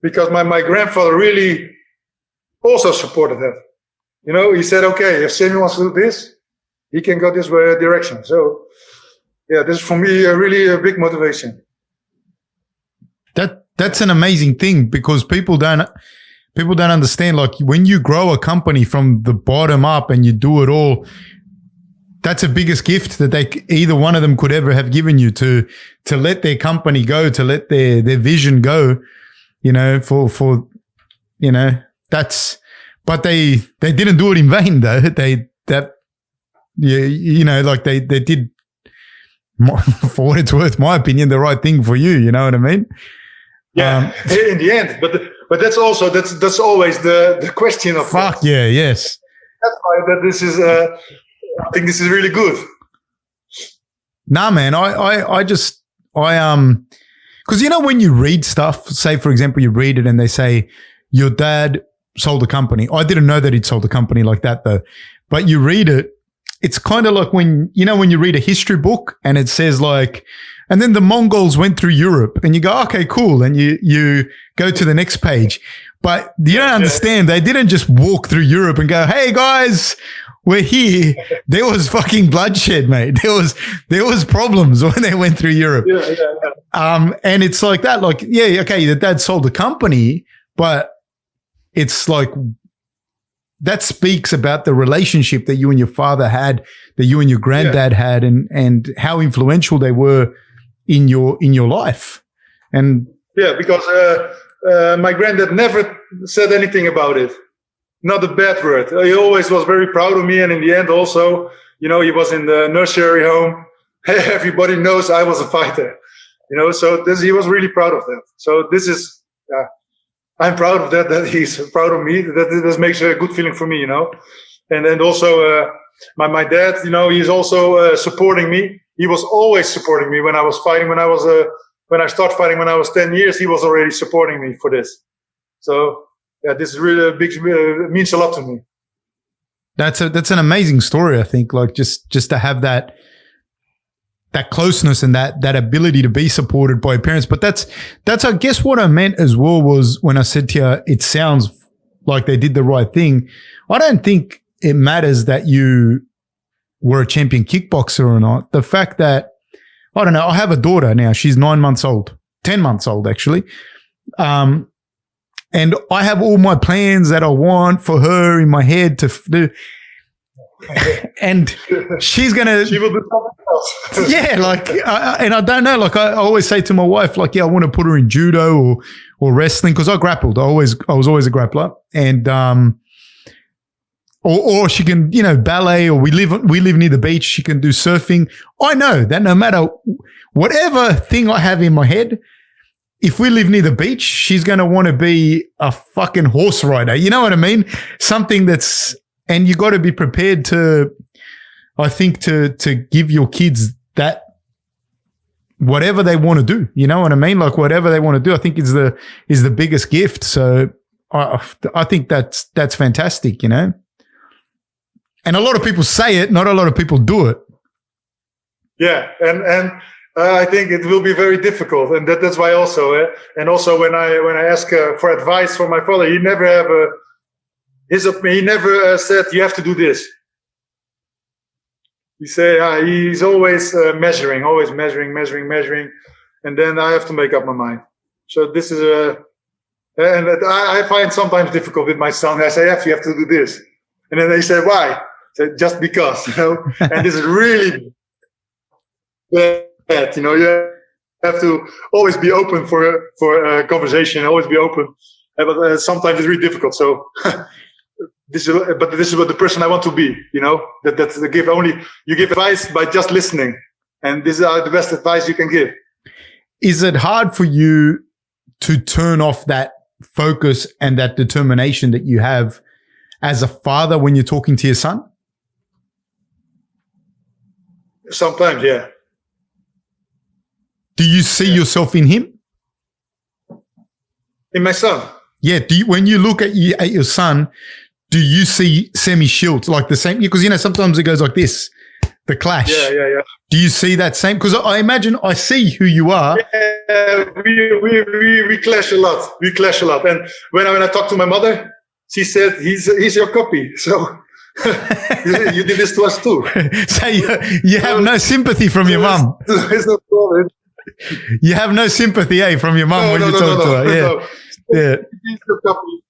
Because my grandfather really also supported that. You know, he said, okay, if Semmy wants to do this, he can go this direction. So, yeah, this is for me really a big motivation. That's an amazing thing because people don't understand. Like when you grow a company from the bottom up and you do it all, that's the biggest gift that either one of them could ever have given you to let their company go, to let their vision go. You know, for you know, but they didn't do it in vain though. They did, for what it's worth, my opinion, the right thing for you. You know what I mean? Yeah, in the end, but that's always the question of fuck yeah, yes. That's why this is. I think this is really good. Nah, man, because you know when you read stuff, say for example you read it and they say your dad sold a company. I didn't know that he'd sold a company like that though. But you read it, it's kind of like when you read a history book and it says like, and then the Mongols went through Europe and you go, okay, cool. And you go to the next page. But you don't understand. They didn't just walk through Europe and go, hey guys, we're here. There was fucking bloodshed, mate. There was problems when they went through Europe. Yeah. And it's like that, like, yeah, okay, your dad sold a company, but it's like that speaks about the relationship that you and your father had, that you and your granddad had, and how influential they were in your life. And yeah, because my granddad never said anything about it. Not a bad word. He always was very proud of me. And in the end also, you know, he was in the nursery home. Everybody knows I was a fighter, you know, so he was really proud of that. So this is, I'm proud of that he's proud of me. That makes a good feeling for me, you know. And also my dad, you know, he's also supporting me. He was always supporting me when I was fighting. When I started fighting when I was 10 years, he was already supporting me for this. So yeah, this is really means a lot to me. That's an amazing story. I think like just to have that closeness and that ability to be supported by your parents. But that's I guess what I meant as well was when I said to you, it sounds like they did the right thing. I don't think it matters that you were a champion kickboxer or not. The fact that, I don't know, I have a daughter now. She's 9 months old, 10 months old actually. And I have all my plans that I want for her in my head to do. and she's gonna. She will do something else. Yeah, like, and I don't know. Like, I always say to my wife, like, yeah, I want to put her in judo or wrestling because I grappled. I was always a grappler, and or she can, you know, ballet, or we live near the beach. She can do surfing. I know that no matter whatever thing I have in my head, if we live near the beach, she's going to want to be a fucking horse rider. You know what I mean? Something that's, and you got to be prepared to, I think, to give your kids that whatever they want to do. You know what I mean? Like whatever they want to do, I think is the biggest gift. So I think that's fantastic, you know? And a lot of people say it, not a lot of people do it. Yeah. And I think it will be very difficult, and that's why also. And also, when I ask for advice from my father, he never he never said you have to do this. He say he's always measuring, and then I have to make up my mind. So this is and I find sometimes difficult with my son. I say, you have to do this, and then they say, why? I say, just because, you know. And this is really bad, you know. You have to always be open for conversation, always be open. But sometimes it's really difficult. So this is what the person I want to be, you know. That's the give. Only you give advice by just listening, and this is the best advice you can give. Is it hard for you to turn off that focus and that determination that you have as a father when you're talking to your son? Sometimes, yeah. Do you see yourself in him? In my son? Yeah. When you look at your son, do you see Semmy Schilt like the same? Because, you know, sometimes it goes like this, the clash. Yeah. Do you see that same? Because I imagine I see who you are. Yeah, we clash a lot. And when I talk to my mother, she said, he's your copy. So you did this to us too. So you have no sympathy from your mum. There's no problem. You have no sympathy, from your mum when you talk to her. Yeah. He's your copy.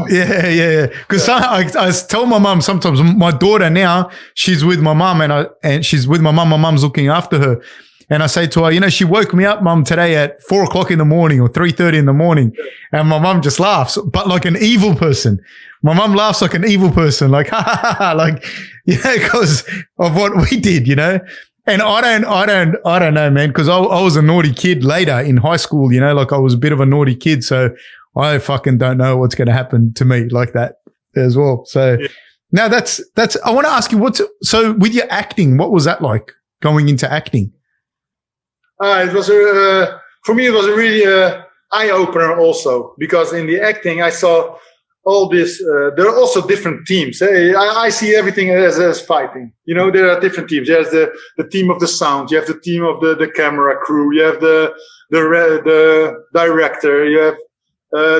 Yeah. Because I tell my mum sometimes, my daughter now, she's with my mum and she's with my mum. My mum's looking after her. And I say to her, you know, she woke me up, mum, today at 4:00 in the morning or 3:30 in the morning. And my mum just laughs, but like an evil person. My mum laughs like an evil person, like, ha, ha, ha, ha, like, you know, because of what we did, you know. And I don't know, man, because I was a naughty kid later in high school, you know, like I was a bit of a naughty kid. So I fucking don't know what's going to happen to me like that as well. So now that's, I want to ask you so with your acting, what was that like going into acting? It was for me, it was a really eye opener also, because in the acting, I saw all this, there are also different teams. I see everything as fighting. You know, there are different teams. There's the team of the sound. You have the team of the camera crew. You have the director. You have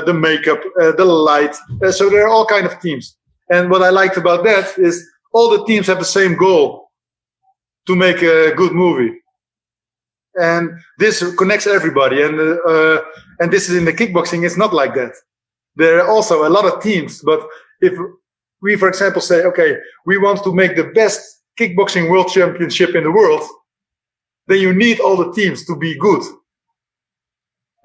the makeup, the light. So there are all kind of teams. And what I liked about that is all the teams have the same goal, to make a good movie. And this connects everybody. And this is in the kickboxing. It's not like that. There are also a lot of teams. But if we, for example, say, okay, we want to make the best kickboxing world championship in the world, then you need all the teams to be good.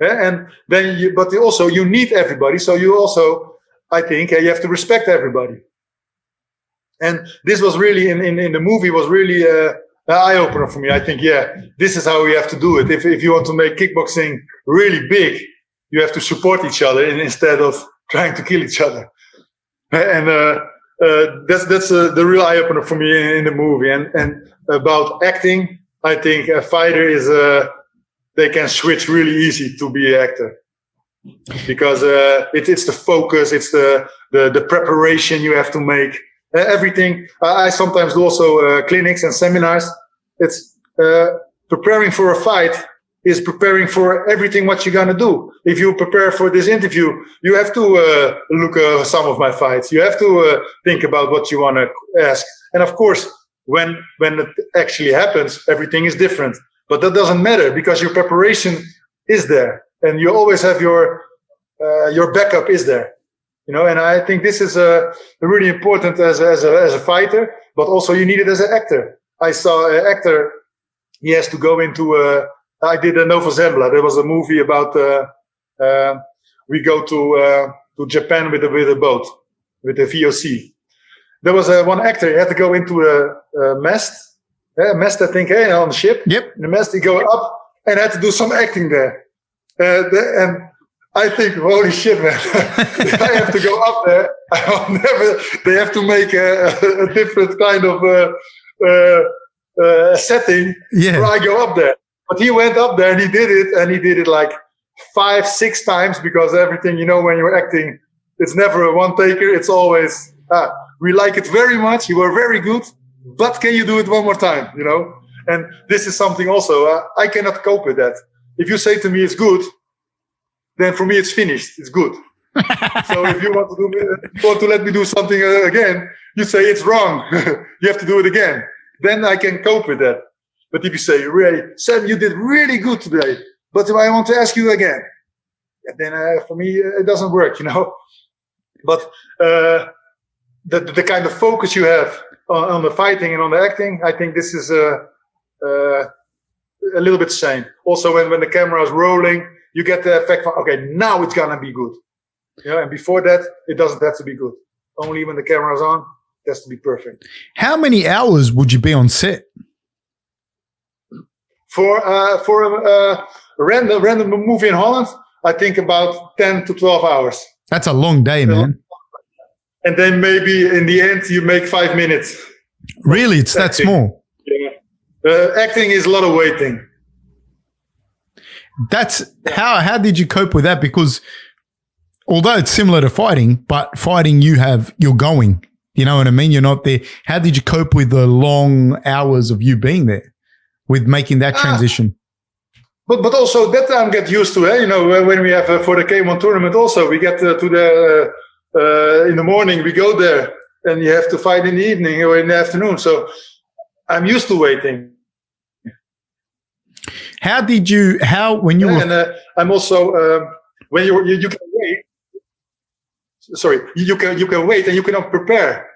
Yeah? And then but also you need everybody. So you also, I think, you have to respect everybody. And this was really in the movie was really an eye-opener for me. I think, this is how we have to do it. If you want to make kickboxing really big, you have to support each other instead of trying to kill each other. And that's the real eye-opener for me in the movie. And about acting, I think a fighter is they can switch really easy to be an actor, because it's the focus, it's the preparation you have to make. Everything. I sometimes do also clinics and seminars. It's preparing for a fight is preparing for everything what you're gonna do. If you prepare for this interview, you have to look at some of my fights. You have to think about what you want to ask. And of course, when it actually happens, everything is different. But that doesn't matter, because your preparation is there, and you always have your backup is there. And I think this is really important as a fighter, but also you need it as an actor. I saw an actor, he has to go into I did a Nova Zembla. There was a movie about we go to Japan with a boat, with a VOC. There was one actor, he had to go into a mast, I think, on the ship. Yep. In the mast, he go up and had to do some acting there. And I think, holy shit, man! I have to go up there. I'll never. They have to make a different kind of setting where I go up there. But he went up there and he did it like 5-6 times, because everything, when you're acting, it's never a one taker. It's always we like it very much. You were very good, but can you do it one more time? And this is something also I cannot cope with that. If you say to me it's good, then for me it's finished. It's good. So if you want to let me do something again, you say it's wrong. You have to do it again. Then I can cope with that. But if you say, "Really, Sam, you did really good today, but I want to ask you again," then for me it doesn't work, But the kind of focus you have on the fighting and on the acting, I think this is a little bit same. Also, when the camera is rolling, you get the effect of, okay, now it's gonna be good. And before that, it doesn't have to be good. Only when the camera is on, it has to be perfect. How many hours would you be on set? For a random movie in Holland, I think about 10 to 12 hours. That's a long day, man. And then maybe in the end, you make 5 minutes. Really? It's that small? Yeah. Acting is a lot of waiting. That's how did you cope with that? Because although it's similar to fighting, but fighting you're going. You know what I mean? You're not there. How did you cope with the long hours of you being there, with making that transition? But also that time get used to it. When we have for the K1 tournament, also we get to the in the morning we go there, and you have to fight in the evening or in the afternoon. So I'm used to waiting. When you were? And I'm also when you can wait. Sorry, you can wait and you cannot prepare.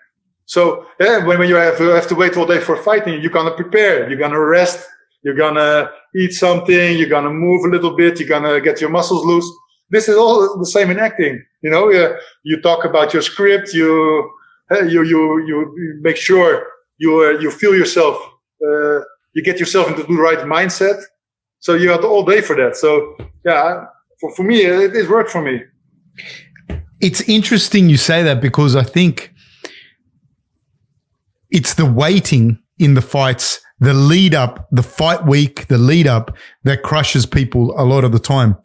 So when you have to wait all day for fighting, you're gonna prepare. You're gonna rest. You're gonna eat something. You're gonna move a little bit. You're gonna get your muscles loose. This is all the same in acting. You talk about your script. You make sure you feel yourself. You get yourself into the right mindset. So you have all day for that. So yeah, for me, it worked for me. It's interesting you say that, because I think it's the waiting in the fights, the lead up, the fight week, the lead up that crushes people a lot of the time.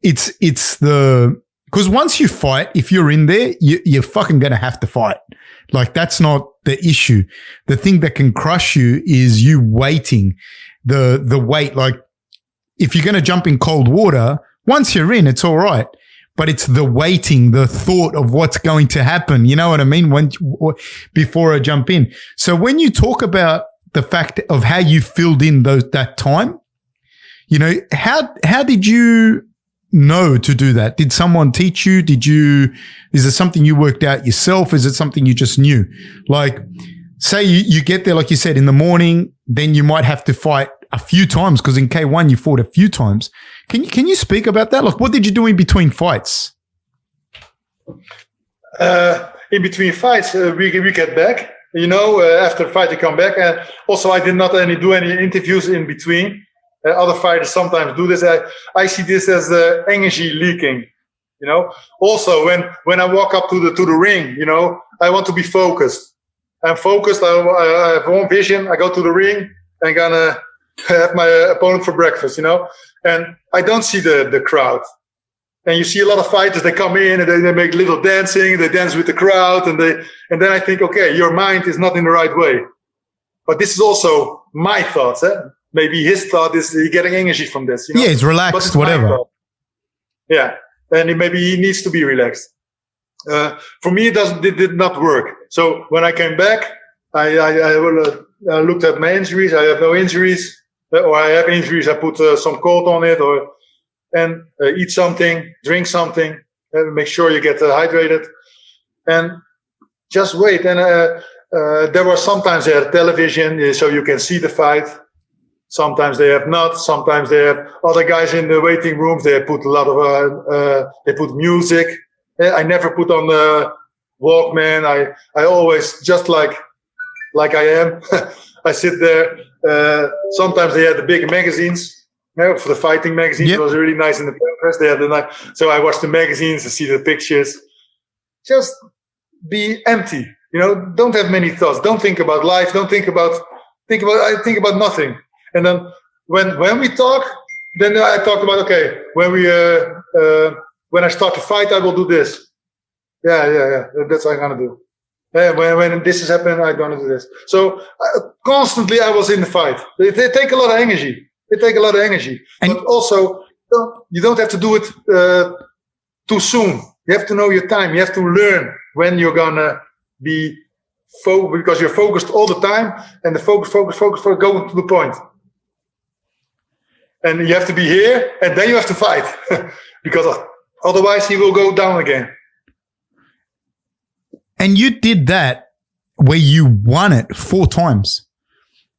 It's because once you fight, if you're in there, you're fucking going to have to fight. Like, that's not the issue. The thing that can crush you is you waiting, the wait. Like, if you're going to jump in cold water, once you're in, it's all right. But it's the waiting, the thought of what's going to happen. You know what I mean? Before I jump in. So when you talk about the fact of how you filled in that time, how did you know to do that? Did someone teach you? Is it something you worked out yourself? Is it something you just knew? Like, say you get there, like you said, in the morning, then you might have to fight a few times, because in K1 you fought a few times. Can you speak about that? Like, what did you do in between fights? In between fights, we get back. After the fight, you come back. And also, I did not do any interviews in between. Other fighters sometimes do this. I see this as energy leaking. Also when I walk up to the ring, I want to be focused. I'm focused. I have one vision. I go to the ring. I'm gonna have my opponent for breakfast. And I don't see the crowd. And you see a lot of fighters, they come in and they make little dancing, they dance with the crowd, and then I think, okay, your mind is not in the right way. But this is also my thoughts. Maybe his thought is he's getting energy from this. Yeah, it's relaxed, whatever. Yeah, and maybe he needs to be relaxed. For me, it did not work. So when I came back, I looked at my injuries. I have no injuries, or I have injuries. I put some cold on it, and eat something, drink something, Make sure you get hydrated, and just wait. And there were sometimes they had television, so you can see the fight. Sometimes they have not. Sometimes they have other guys in the waiting rooms. They put a lot of they put music. I never put on the Walkman. I always just like I am. I sit there. Sometimes they had the big magazines. For the fighting magazines, It was really nice in the press. They had so I watched the magazines and see the pictures. Just be empty. Don't have many thoughts. Don't think about life. Don't think about nothing. And then when we talk, then I talk about, okay, when I start to fight, I will do this. Yeah. That's what I'm gonna do. When this is happening, I'm gonna do this. So constantly, I was in the fight. They take a lot of energy. But also, you don't have to do it too soon. You have to know your time. You have to learn when you're gonna be focused, because you're focused all the time, and the focus, go to the point. And you have to be here, and then you have to fight, because otherwise he will go down again. And you did that where you won it 4 times.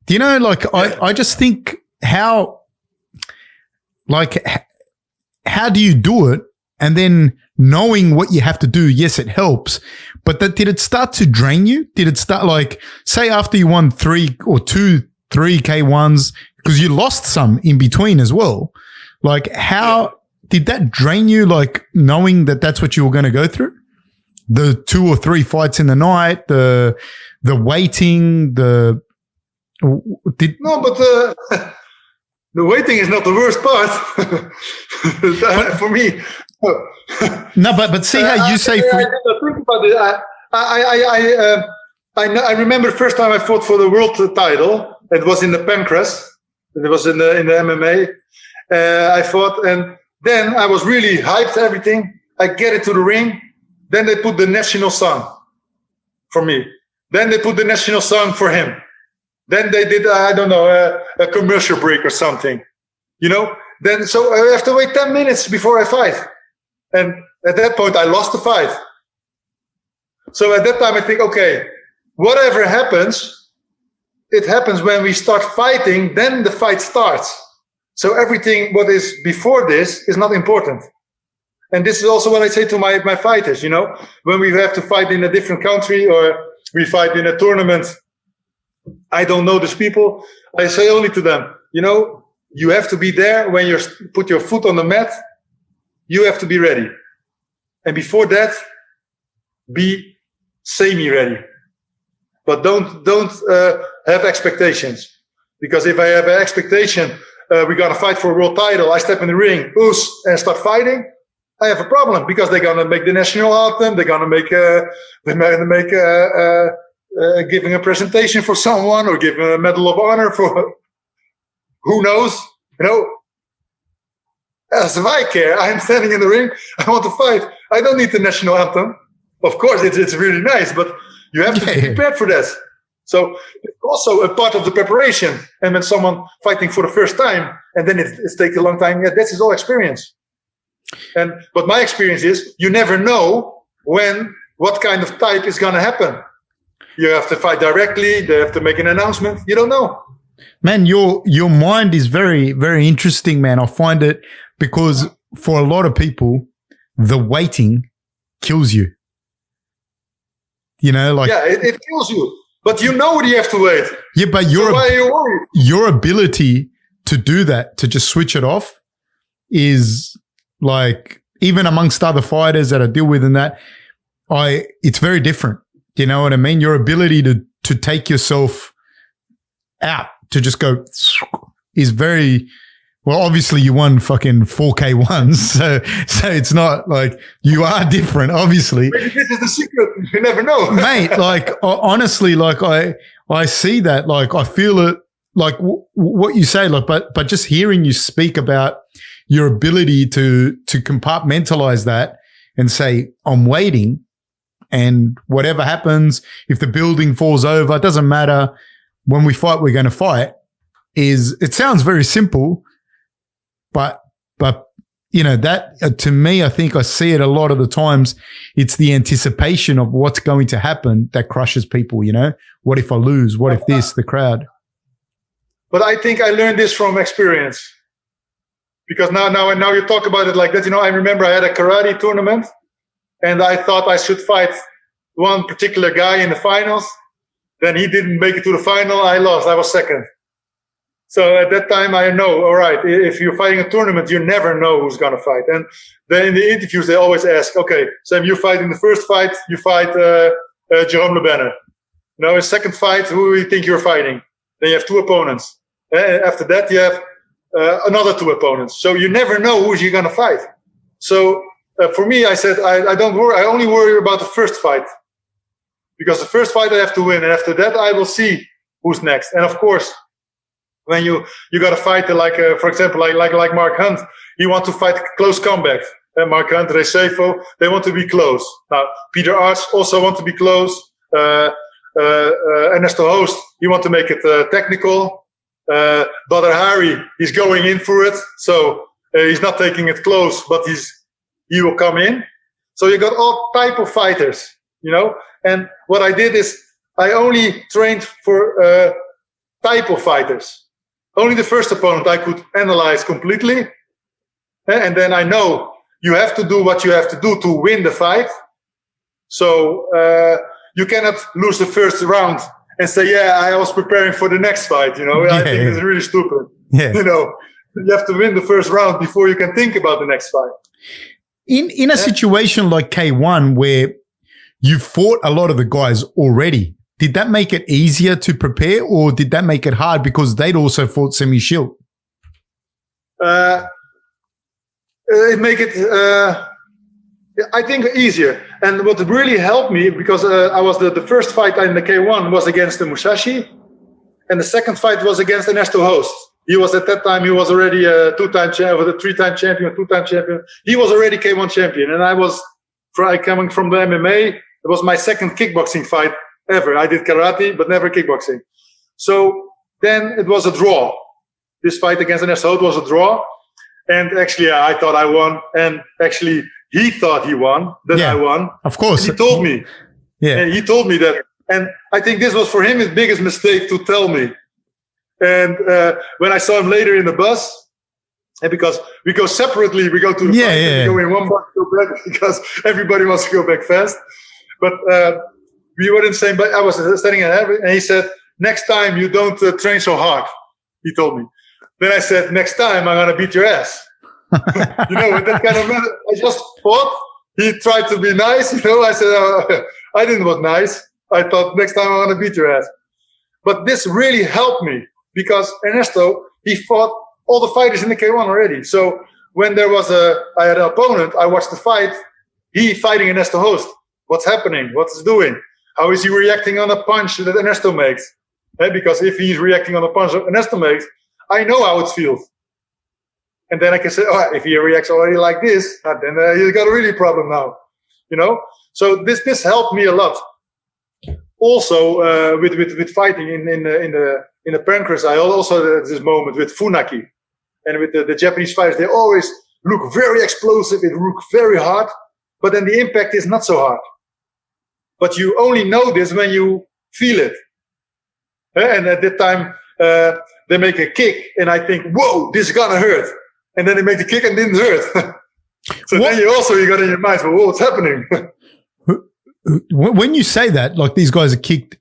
Do you know, I just think how do you do it? And then knowing what you have to do, yes, it helps. But did it start to drain you? Did it start say after you won 3 or 2 3K1s, because you lost some in between as well. How did that drain you? Knowing that that's what you were going to go through, the 2 or 3 fights in the night, the waiting, No, but the waiting is not the worst part for me. No, but see how you say. I think about it. I remember the first time I fought for the world title. It was in the Pancras. It was in the MMA. I fought, and then I was really hyped. Everything. I get into the ring. Then they put the national song for me. Then they put the national song for him. Then they did, I don't know, a commercial break or something. Then so I have to wait 10 minutes before I fight. And at that point, I lost the fight. So at that time, I think, okay, whatever happens, it happens when we start fighting, then the fight starts. So everything what is before this is not important. And this is also what I say to my fighters, when we have to fight in a different country or we fight in a tournament, I don't know these people. I say only to them, you have to be there when you put your foot on the mat. You have to be ready. And before that, be semi-ready. But don't have expectations. Because if I have an expectation, we're going to fight for a world title, I step in the ring, and start fighting, I have a problem, because they're going to make the national anthem, they're going to make giving a presentation for someone or giving a medal of honor for who knows, As if I care, I'm standing in the ring, I want to fight. I don't need the national anthem. Of course, it's really nice, but you have to be prepared for this. So it's also a part of the preparation. And when someone fighting for the first time, and then it takes a long time, this is all experience. But my experience is you never know what kind of type is going to happen. You have to fight directly. They have to make an announcement. You don't know. Man, your mind is very, very interesting, man. I find it because for a lot of people, the waiting kills you. It kills you. But you have to wait. Yeah, but why are you worried? Your ability to do that, to just switch it off, is even amongst other fighters that I deal with, it's very different. You know what I mean? Your ability to take yourself out, to just go, is very, well, obviously you won fucking 4K1s. So it's not you are different, obviously. Maybe this is the secret. You never know. Mate, honestly, I see that, I feel it, what you say, but just hearing you speak about your ability to compartmentalize that and say, I'm waiting, and whatever happens, if the building falls over, it doesn't matter. When we fight, we're going to fight. It sounds very simple, but that to me, I think I see it a lot of the times. It's the anticipation of what's going to happen that crushes people, What if I lose? What if this, the crowd? But I think I learned this from experience. Because now you talk about it like that, I remember I had a karate tournament and I thought I should fight one particular guy in the finals. Then he didn't make it to the final. I lost. I was second. So at that time, I know, all right, if you're fighting a tournament, you never know who's going to fight. And then in the interviews, they always ask, okay, Sam, you fight in the first fight, you fight Jerome Le Banner. In second fight, who do you think you're fighting? Then you have two opponents. After that, you have another two opponents. So you never know who's you're going to fight. So for me, I said, I don't worry. I only worry about the first fight. Because the first fight I have to win. And after that, I will see who's next. And of course, when you got to fight for example, like Mark Hunt, he wants to fight close combat. And Mark Hunt, Recefo, they want to be close. Now, Peter Arts also want to be close. Ernesto Hoost, he want to make it technical. Badr Hari, he's going in for it. So he's not taking it close, but he will come in. So you got all type of fighters, And what I did is I only trained for type of fighters. Only the first opponent I could analyze completely. And then I know you have to do what you have to do to win the fight. So you cannot lose the first round and say, I was preparing for the next fight. I think it's really stupid. Yeah. You have to win the first round before you can think about the next fight. In a situation like K1 where you fought a lot of the guys already, did that make it easier to prepare or did that make it hard because they'd also fought Semmy Schilt? It make it, I think, easier. And what really helped me, because I was the first fight in the K1 was against the Musashi, and the second fight was against Ernesto Hoost. He was at that time, he was already a two-time champion, a three-time champion, two-time champion. He was already K1 champion, and I was coming from the MMA. It was my second kickboxing fight ever. I did karate, but never kickboxing. So then it was a draw. This fight against Ernesto Hoost was a draw. And actually, I thought I won. And actually, he thought he won, that I won. Of course. And he told me. Yeah. And he told me that. And I think this was for him his biggest mistake to tell me. And when I saw him later in the bus, and because we go separately, we go to the fight, and we go in one bus, go back, because everybody wants to go back fast. But we were in the same, but I was standing ahead, and he said, next time you don't train so hard, he told me. Then I said, next time I'm going to beat your ass. With that kind of manner, I just fought. He tried to be nice, I said, I didn't was nice. I thought next time I'm going to beat your ass. But this really helped me because Ernesto, he fought all the fighters in the K1 already. So when there was I had an opponent, I watched the fight, he fighting Ernesto Hoost. What's happening? What's he doing? How is he reacting on a punch that Ernesto makes? Because if he's reacting on a punch that Ernesto makes, I know how it feels. And then I can say, if he reacts already like this, then he's got a really problem now. So this helped me a lot. Also, with fighting in the pancreas, I also had this moment with Funaki. And with the Japanese fighters, they always look very explosive, it look very hard, but then the impact is not so hard. But you only know this when you feel it. And at that time, they make a kick, and I think, whoa, this is gonna hurt. And then they make the kick and it didn't hurt. So then you got in your mind, whoa, what's happening? When you say that, like these guys are kicked,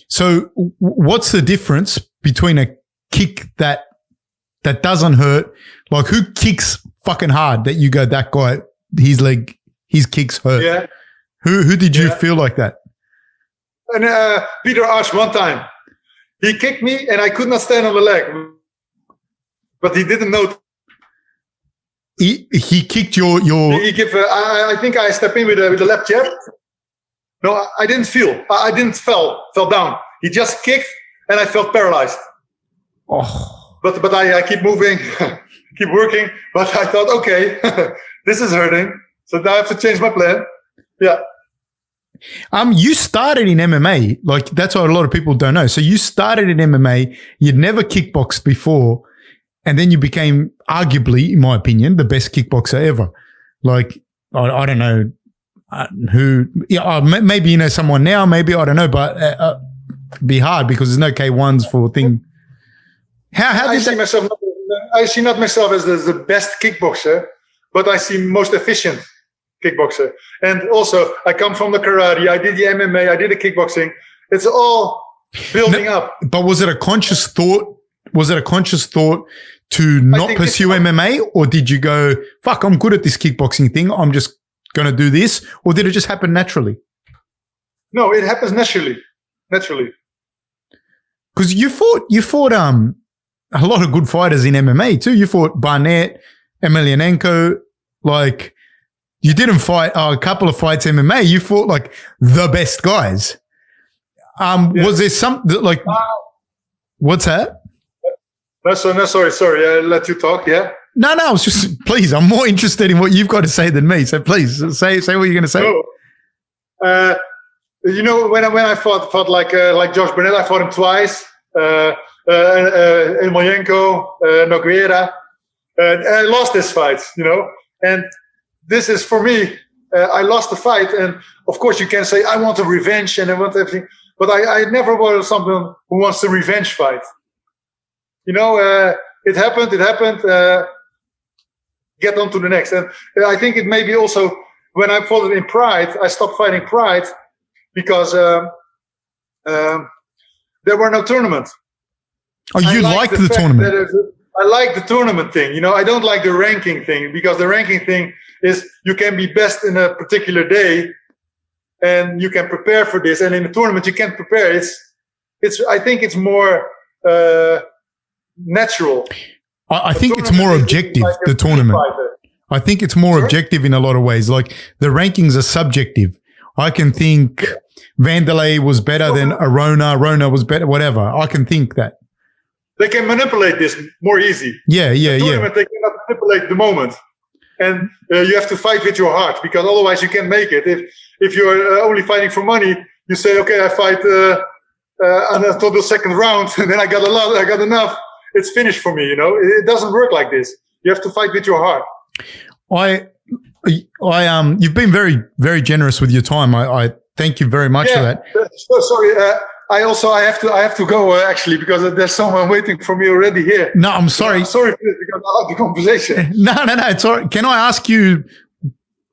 so what's the difference between a kick that doesn't hurt? Like who kicks fucking hard that you go, that guy, his kicks hurt? Yeah. Who did you feel like that? And Peter Arts one time, he kicked me and I could not stand on the leg, but he didn't know. He kicked your. He give. I think I stepped in with the left jab. No, I didn't feel. I didn't fell down. He just kicked and I felt paralyzed. Oh. But I keep moving, keep working. But I thought, okay, this is hurting. So now I have to change my plan. Yeah. You started in MMA. Like that's what a lot of people don't know. So you started in MMA. You'd never kickboxed before. and then you became arguably, in my opinion, the best kickboxer ever. Like, I don't know who, maybe you know someone now, maybe, I don't know, but it'd be hard because there's no K1s for thing. How did I see not myself as the best kickboxer, but I see most efficient kickboxer. And also, I come from the karate. I did the MMA. I did the kickboxing. It's all building up. But was it a conscious thought? Was it a conscious thought to not pursue MMA, or did you go, fuck, I'm good at this kickboxing thing, I'm just going to do this? Or did it just happen naturally? No, it happens naturally. Because you fought a lot of good fighters in MMA too. You fought Barnett, Emelianenko. Like, you didn't fight a couple of fights MMA. You fought like the best guys. Was there something like, what's that? No, sorry. I let you talk. Yeah. No. I was just, please, I'm more interested in what you've got to say than me. So please say what you're going to say. You know, when I fought like Josh Barnett, I fought him twice. Emelianenko, Nogueira, and I lost this fight. You know, and this is for me. I lost the fight, and of course you can say I want a revenge and I want everything, but I never was someone who wants a revenge fight. You know, it happened. Get on to the next. And I think it may be also when I fought it in Pride, I stopped fighting Pride because there were no tournaments. Oh, you like the tournament? I like the tournament thing. You know, I don't like the ranking thing, because the ranking thing is you can be best in a particular day and you can prepare for this. And in a tournament, you can't prepare. I think it's more natural. I think it's more objective, like the tournament. I think it's more objective in a lot of ways. Like, the rankings are subjective. I can think Vanderlei was better than Arona was better, whatever. I can think that. They can manipulate this more easy. Yeah. They cannot manipulate the moment. And you have to fight with your heart, because otherwise you can't make it. If you're only fighting for money, you say, okay, I fight until the second round, and then I got enough. It's finished for me, you know. It doesn't work like this. You have to fight with your heart. You've been very, very generous with your time. I thank you very much for that. Sorry. I have to go actually, because there's someone waiting for me already here. No, I'm sorry. I'm sorry because I like the conversation. No. It's all right. Can I ask you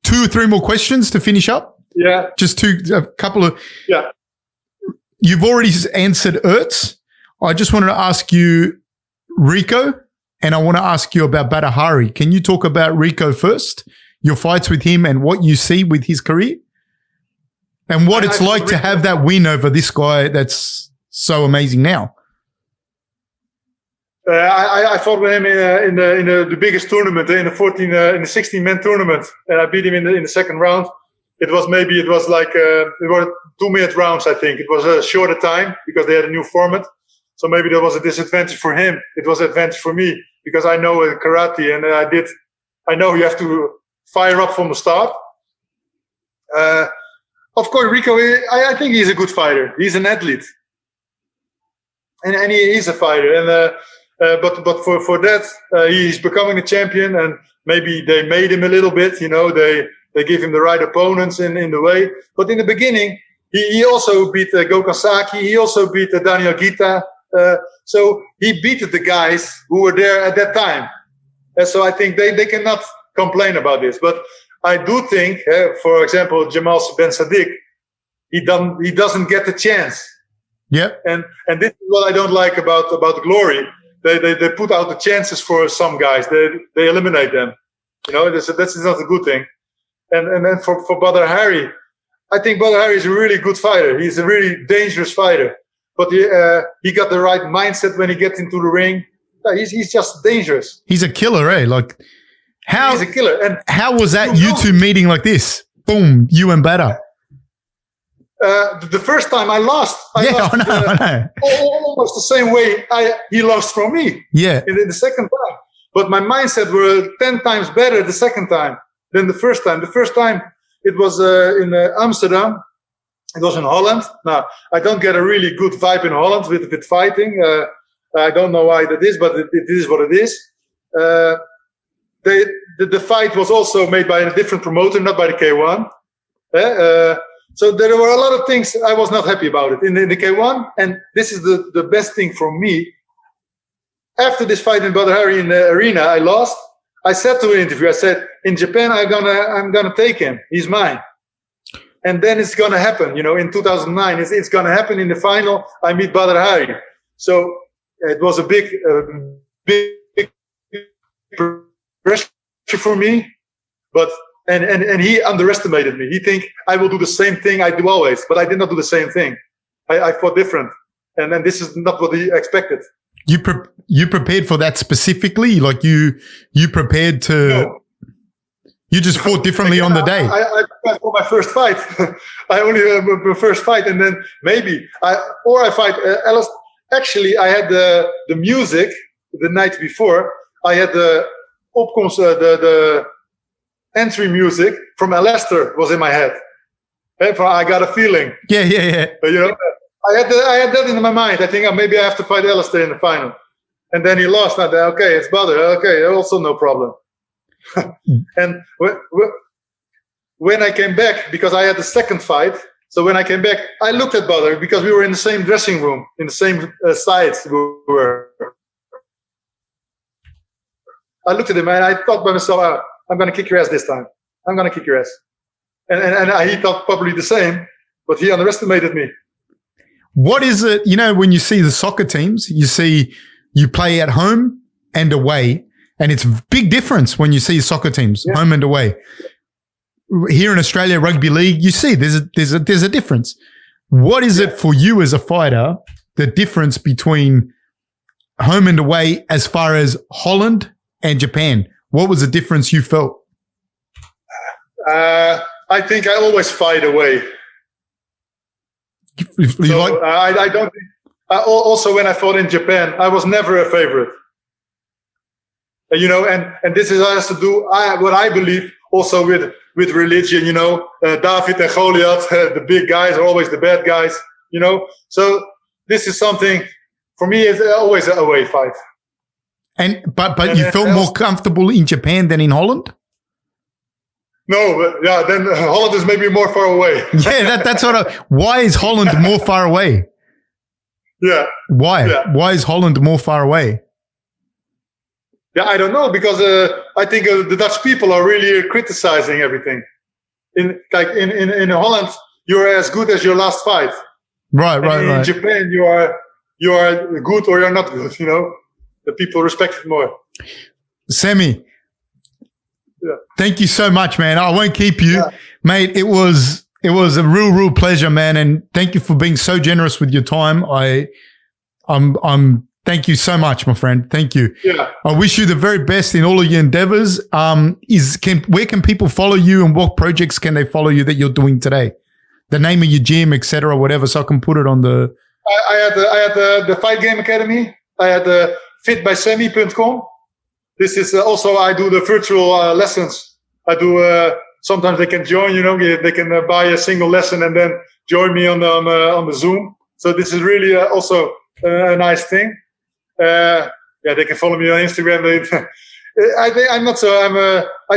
2 or 3 more questions to finish up? Yeah. Just a couple of. Yeah. You've already answered Ertz. I just wanted to ask you Rico, and I want to ask you about Badahari. Can you talk about Rico first, your fights with him and what you see with his career? And what it's like to have that win over this guy that's so amazing now. I fought with him in the biggest tournament, in the 16-man tournament, and I beat him in the second round. It was 2-minute rounds, I think. It was a shorter time because they had a new format. So maybe there was a disadvantage for him. It was an advantage for me because I know karate, and I know you have to fire up from the start. Of course, Rico, I think he's a good fighter. He's an athlete, and he's a fighter. And but for that, he's becoming a champion, and maybe they made him a little bit. You know, they give him the right opponents in the way. But in the beginning, he also beat Gokhan Saki. He also beat Daniel Gita. So he beat the guys who were there at that time. And so I think they cannot complain about this. But I do think, for example, Jamal Ben Sadiq, he doesn't get the chance. Yeah. And this is what I don't like about Glory. They put out the chances for some guys. They eliminate them. You know, that's not a good thing. And then for Badr Hari, I think Badr Hari is a really good fighter. He's a really dangerous fighter. But he got the right mindset when he gets into the ring. He's just dangerous. He's a killer, eh? Like, he's a killer. And how was that you two meeting like this? Boom, you and Badr. The first time I lost. I know. Almost the same way he lost from me. Yeah. In the second time. But my mindset were 10 times better the second time than the first time. The first time it was in Amsterdam. It was in Holland. Now, I don't get a really good vibe in Holland with fighting. I don't know why that is, but it is what it is. The fight was also made by a different promoter, not by the K1. So there were a lot of things I was not happy about it in the K1, and this is the best thing for me. After this fight in Badr Hari in the arena, I lost. I said to an interview, I said, in Japan, I'm gonna take him. He's mine. And then it's gonna happen. In 2009, it's gonna happen in the final. I meet Badr Hari. So it was a big pressure for me, but and he underestimated me. He think I will do the same thing I do always, but I did not do the same thing. I fought different, and this is not what he expected. You prepared for that specifically? Like you prepared to? No. You just fought differently on the day. I prepared for my first fight. I only my first fight, and then maybe I fight Alice. Actually, I had the music the night before. I had the opkomst, the entry music from Leicester was in my head. I got a feeling. Yeah. I had that in my mind. I think maybe I have to fight Alistair in the final. And then he lost. I thought, okay, it's Badr. Okay, also no problem. And when I came back, because I had the second fight, so when I came back, I looked at Badr because we were in the same dressing room, in the same sides we were. I looked at him and I thought by myself, I'm going to kick your ass this time. I'm going to kick your ass. And he thought probably the same, but he underestimated me. What is it, when you see the soccer teams, you play at home and away, and it's a big difference when you see soccer teams, home and away. Here in Australia, rugby league, you see there's a difference. What is it for you as a fighter, the difference between home and away as far as Holland and Japan? What was the difference you felt? I think I always fight away. I don't think. Also, when I fought in Japan, I was never a favorite. And this has to do what I believe also with religion. David and Goliath, the big guys are always the bad guys. So this is something for me. It's always an away fight. But you felt more comfortable in Japan than in Holland? No, but then Holland is maybe more far away. Yeah, that's why is Holland more far away? Yeah. Why? Yeah. Why is Holland more far away? Yeah, I don't know, because I think the Dutch people are really criticizing everything. In Holland, you're as good as your last fight. Right. In Japan, you are good or you're not good. The people respect it more. Semmy, thank you so much, man. I won't keep you, mate. It was a real pleasure, man, and thank you for being so generous with your time. Thank you so much, my friend. Thank you. Yeah. I wish you the very best in all of your endeavors. Where can people follow you, and what projects can they follow you that you're doing today? The name of your gym, etc., whatever, so I can put it on the. I had the Fight Game Academy. I had the fitbysemmy.com. This is also, I do the virtual lessons. I do. Sometimes they can join. They can buy a single lesson and then join me on the Zoom. So this is really also a nice thing. They can follow me on Instagram. I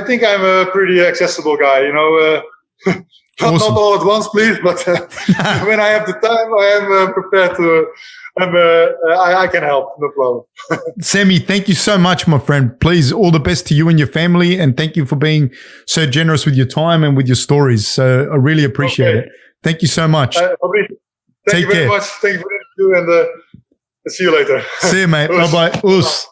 think I'm a pretty accessible guy. Awesome. Not all at once, please, but when I have the time, I am prepared to. I can help, no problem. Semmy, thank you so much, my friend. Please, all the best to you and your family, and thank you for being so generous with your time and with your stories. So I really appreciate it. Thank you so much. Thank you very much. Thank you for the interview, and see you later. See you, mate. Bye-bye. Oos.